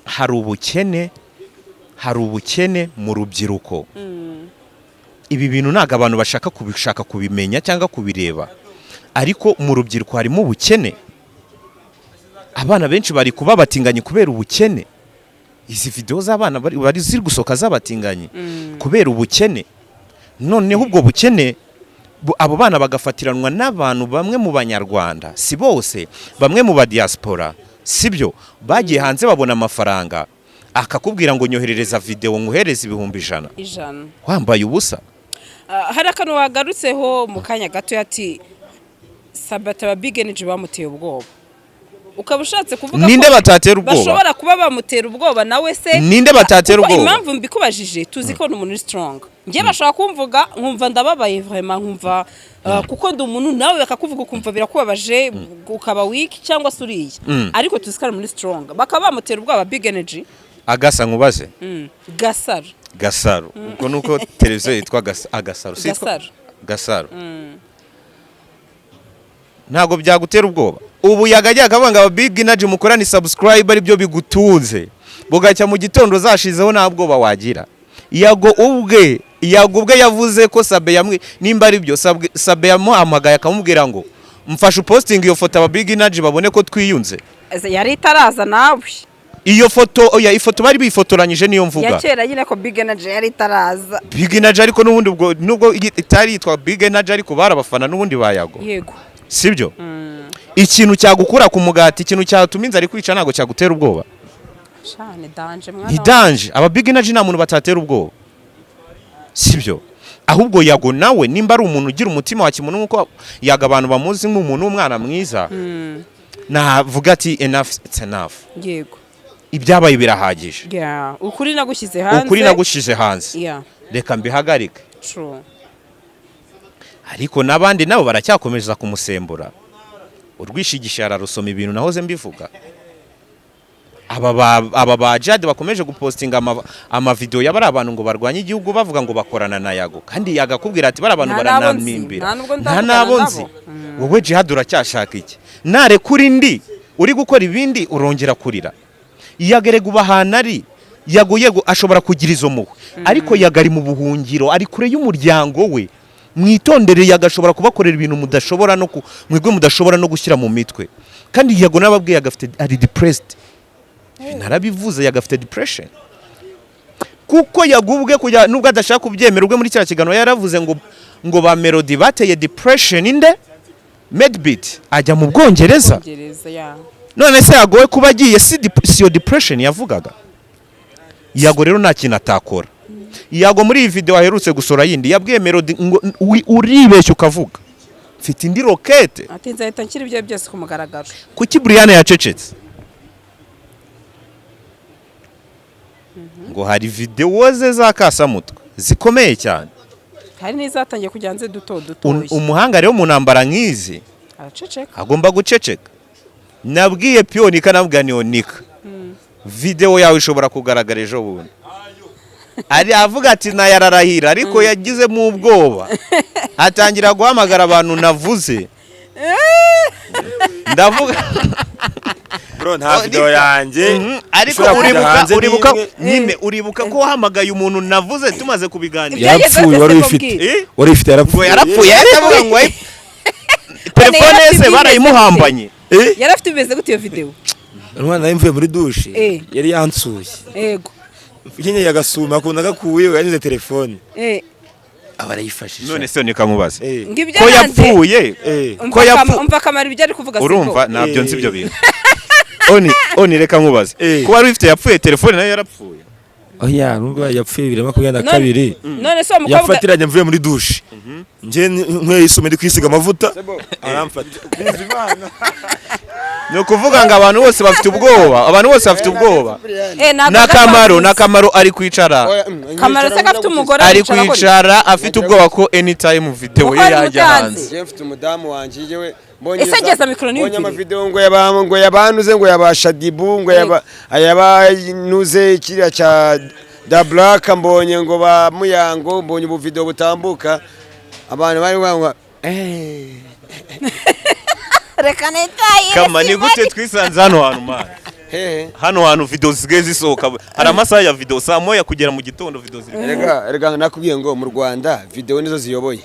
hari ubukene mu rubyiruko ibi bintu ntago abantu bashaka kubimenya cyangwa kubireba ariko mu rubyiruko harimo ubukene abana benshi bari kuba batinganye kubera ubukene izi video z'abana bari ziri gusoka z'abatinganye kubera ubukene noneho ubwo bukene abo bana bagafatiranwa n'abantu bamwe mu banyarwanda si bose bamwe mu ba diaspora sibyo bagiye hanze babona amafaranga akakubwira ngo nyoherereza video nguhereza 100 wambaye ubusa hari akantu wagarutseho mu kanya gato yati Sabata ba Big Energy bamuteye ubwoba ukaba ushatse kuvuga ninde batatera ubwoba bashobora kuba bamutera ubwoba nawe se ninde batatera ubwoba impamvu mbikubajije tuzi ko n'umuntu strong ngiye bashaka kumvuga nkumva ndababaye vraiment nkumva kuko ndi umuntu nawe bakakuvuga ukumva birakubabaje ukaba weak cyangwa suriye ariko tuzi ko muri strong bakaba bamutera ubwoba Big Energy agasa nkubaze Gasaro ubwo nuko televiziyo yitwa Agasaro Gasaro ntago byagutera ubwoba ubu yagajya akabanga aba Big Energy mukorani subscribe ari byo bigutunze bugacya mu gitondo zashizeho nta bwoba wagira yago ubwe yavuze ko Sabe yamwe nimba ari byo Sabe yamuhamagaye akamubwira ngo mfashe posting iyo foto aba Big Energy babone ko twiyunze yari itaraza nawe iyo foto ifoto bari bifotoranyije niyo mvuga yakera nyine ko Big Energy yari itaraza Big Energy ariko nubundi ubwo nubwo itari yitwa Big Energy ariko barabafana nubundi bayago yego sibyo ikintu cyagukura ku mugati ikintu cyatuma inzara kwica nago cyagutera ubwoba cyane danje mwana idanje aba Big Energy nta muntu batatera ubwoba sibyo ahubwo yago nawe nimba ari umuntu ugira umutima wa kimuntu nkuko yaga abantu bamuzi nk'umuntu w'umwana mwiza navuga ati enough it's enough yego ibyabaye birahagije ukuri nagushyize hanze reka mbihagarike true ariko nabandi nabo baracyakomeza kumusembura urwishigisha yararusoma ibintu nahoze mbivuga aba ba Jade bakomeje gupostinga amavideo y'abari abantu ngo barwanye igihugu bavuga ngo bakorana na Yago kandi yagakubwira ati bari abantu baranamimbira nta nabo nzi wowe Jihad uracyashaka iki nare kuri ndi uri gukora ibindi urongera kurira yagerega ubahanari Yago yego ashobora kugira izo muwe ariko yagari mu buhungiro ari kure y'umuryango we mwitondere yagashobora kubakorera ibintu mudashobora no mwigwe mudashobora no gushyira mu mitwe kandi Yago nababwiye yagafite ari depressed narabivuze yagafite depression kuko yagubwe kujya nubwo adashaka kubyemera ubwe muri cya kigano yaravuze ngo ba Melody bateye depression inde Medbeat ajya mu Bwongereza none se yagowe kuba agiye si yo depression yavugaga Yago rero nta kintu atakora Yago muri iyi video aherutse gusora yindi yabwiye Melody ngo uribeshye ukavuga mfite indi rocket ati nzahita nshyira ibyo byose ku mugaragaro kuki Brian yacecetse ngo hari video ze za kasamutwe zikomeye cyane hari n'izatangiye kujya nze duto umuhanga rero mu ntambara nk'izi araceceka agomba guceceka nabwiye Pionika nabwa Nionika video yawe ishobora kugaragara ejo bundi ari avuga ati nayararahira ariko yagize mu ubwoba atangira guhamagara abantu navuze ndavuga bro nta video yanjye ariko uribuka ko wahamagaye umuntu navuze tumaze kubiganira yapfuye wari ufite yarapfuye yaravuga ngo telefone se barayimuhambanye yarafite bimeze gute iyo video umwana yimvuye muri douche yari yansuye yego Kinye yagasuma akunda gakuye yanyuze telefone abarayifashisha none se nikamubaza ko yapfuye ko yapfuye umva kamara ibyo ari kuvuga urumva nabyo nzi ibyo bintu oni reka nkubaze ko wari ufite yapfuye telefone nayo yarapfuye oya nubwo yapfuye 2022 none se umukobwa yafatiranye mvuye muri douche nje nkwe isomedi kwisiga amavuta aramfata no kuvuga ngo abantu bose bafite ubwoba nakamaro ari kwicara kamaro se gafite umugore ari kwicara afite ubwoba ko anytime video ye yajya hanze je mfite umudamu wanje jewe ese ageza mikoro ni mbonye amavideo ngo yabanuze ngo yabasha Dibu ngo yabanuze kiriya cha Da Black mbonye ngo ba Muyango mbonye ubu video butambuka abantu bari ngo reka netaye kama ni gute twisanze hano hantu mana hano hantu video zigeze zisohoka hari amasaha ya video saa moya kugera mu gitondo video ziri erega nakubwiye ngo mu Rwanda video nizo ziyoboye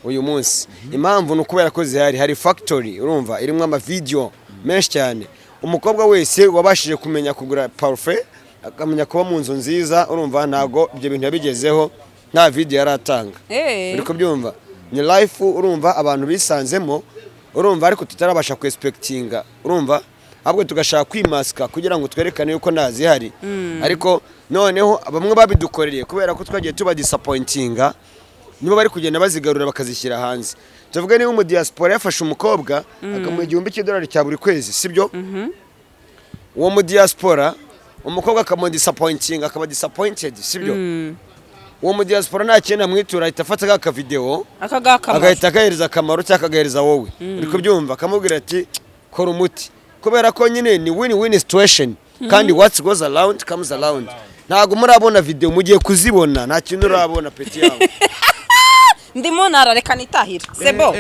uyu munsi impamvu nukubera ko hari factory urumva irimo ama video menshi cyane umukobwa wese wabashije kumenya kugura parfait akamenya kuba mu nzu nziza urumva ntago ibyo bintu yabigezeho nta video yaratanga uriko byumva ni life urumva abantu bisanzemo urumva ariko tutarabasha ku expectinga urumva ahubwo tugashaka kwimaska kugira ngo twerekane yuko nazi hari ariko noneho bamwe babidukoreye kubera ko twagiye tuba disappointinga nibo bari kugenda bazigarura bakazishyira hanze tuvuga niba mu diaspora yafashe umukobwa akamuha $1,000 cya buri kwezi sibyo uwo mu diaspora umukobwa akamuha disappointing akaba disappointed sibyo uwo mu diaspora nta kintu amwitura ahita afata ka video agahita akahereza Kamaro cyangwa akahereza wowe uri kubyumva akamubwira ati kora umuti kubera ko nyine ni win-win situation kandi what goes around comes around ntago murabona video mugiye kuzibona nta kintu urabona peti yawe ndimo narareka nitahira sebo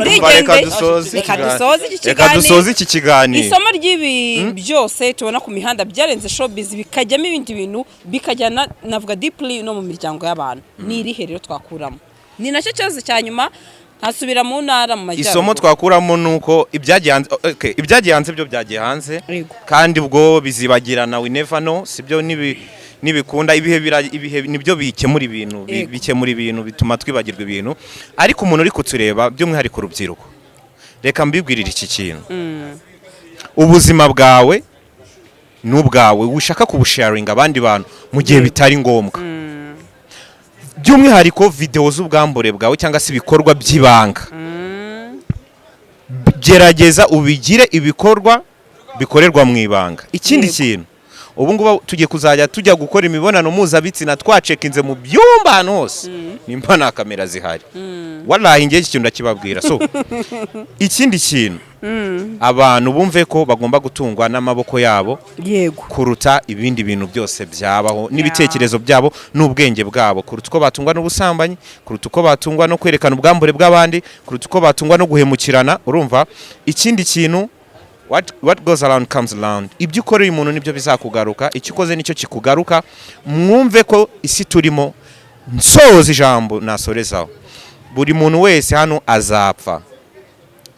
reka dusoze iki kiganiro isomo ry'ibi byose tubona ku mihanda byarenze showbiz bikajyamo ibindi bintu bikajyana navuga deeply no mu miryango y'abantu ni irihe rero twakuramo ni nacyo cyazo cyanyuma hasubira mu ntara mu majyaruguru isomo twakuramo nuko ibyagiye hanze byo byagiye hanze kandi ubwo bizibagirana we never know sibyo nibikunda ibihe nibyo bikemura ibintu bituma twibagirwa ibintu ariko umuntu uri kutureba by'umwihariko urubyiruko reka mbibwirire iki kintu ubuzima bwawe n'ubwawe ushaka kubusharinga abandi bantu mu gihe bitari ngombwa by'umwihariko video z'ubwambure bwawe cyangwa se ibikorwa by'ibanga gerageza ubigire ibikorwa bikorerwa mu ibanga ikindi kintu ubu ngubu tugiye kuzajya tujya gukora imibonano mpuzabitsina twacekinze mu byumba ahantu hose nimba nta kamera zihari wallahi ngiye iki kintu ndakibabwira so ikindi kintu abantu bumve ko bagomba gutungwa n'amaboko yabo yego kuruta ibindi bintu byose byabaho n'ibitekerezo byabo n'ubwenge bwabo kuruta uko batungwa n'ubusambanyi kuruta uko batungwa no kwerekana ubwambure bw'abandi kuruta uko batungwa no guhemukirana urumva ikindi kintu what goes around comes around ibyo ukoreye umuntu nibyo bizakugaruka icyo ukoze nicyo kikugaruka mwumve ko isi turimo nsoza ijambo nasorezaho buri muntu wese hano azapfa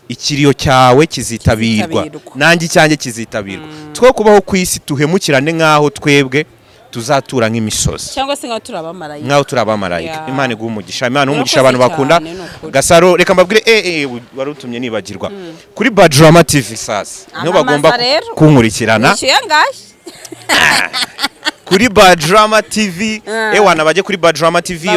ikiriyo cyawe kizitabirwa nanjye cyanjye kizitabirwa two kubaho ku isi tuhemukirane nkaho twebwe tuzatura nk'imisozi cyangwa se nkaho turi abamarayika imana iguha umugisha imana umugisha abantu bakunda Gasaro reka mbabwire wari utumye nibagirwa kuri Badrama TV sasa niho bagomba kunkurikirana kuri Badrama TV ewana baje kuri Badrama TV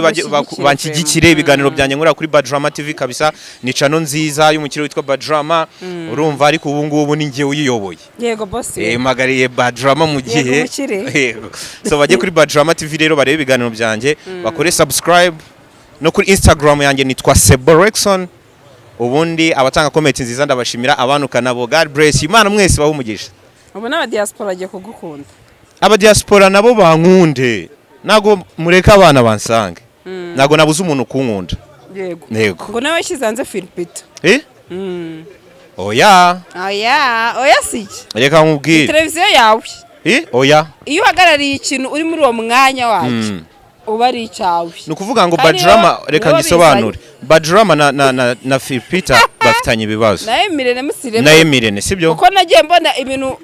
banshyigikire ibiganiro byanjye nkora kuri Badrama TV kabisa ni channel nziza y'umukire witwa Badrama urumva ariko ubu ngubu ni ngiye uyiyoboye yego boss magariye Badrama mu gihe yego so baje kuri Badrama TV rero barebe ibiganiro byanjye bakore subscribe no kuri Instagram yanjye nitwa Seborexon ubundi abatanga comment nziza ndabashimira abantu kanabo God bless imana mwese bahumugisha ubu n'aba diaspora agiye kugukunda aba diaspora nabo bankunde nago mureka abana bansange nago nabuze umuntu kunkunda yego ngo nawe shizanze Philipita oya siki reka nkubwire televiziyo yawe oya iyo uhagarariye ikintu uri muri uwo mwanya wacu uba ari icyawe ni ukuvuga ngo Badrama reka ngisobanure Badrama na Philipita bafitanye ibibazo na Emirene sibyo uko nagiye mbona ibintu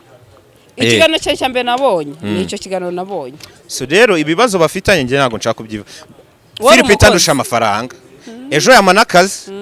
ikiganiro cya mbere nabonye nicyo kiganiro nabonye so rero ibibazo bafitanye nge ntago nshaka kubyiva Philipita ndusha amafaranga ejo yamana akazi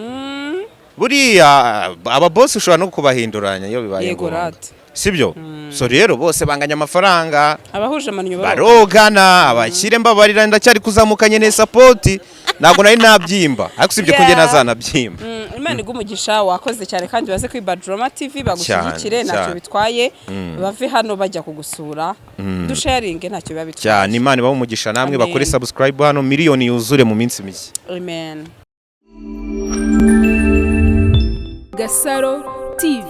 buriya aba boss ushobora no kubahinduranya iyo bibaye ngombwa sibyo so rero bose banganya amafaranga abahuje amanyo barogana abakire mbabarira ndacyari kuzamukanye ne support nago nari nabyimba ariko sibyo kunge nazanabyimba Imana igumugisha wakoze cyane kandi baze kuri Badrama TV bagushyigikire ntacyo bitwaye bave hano bajya kugusura dusharinge ntacyo biba bitwaye cyane Imana ibaho umugisha namwe bakore subscribe hano miliyoni yuzure mu minsi mike amen Gasaro TV.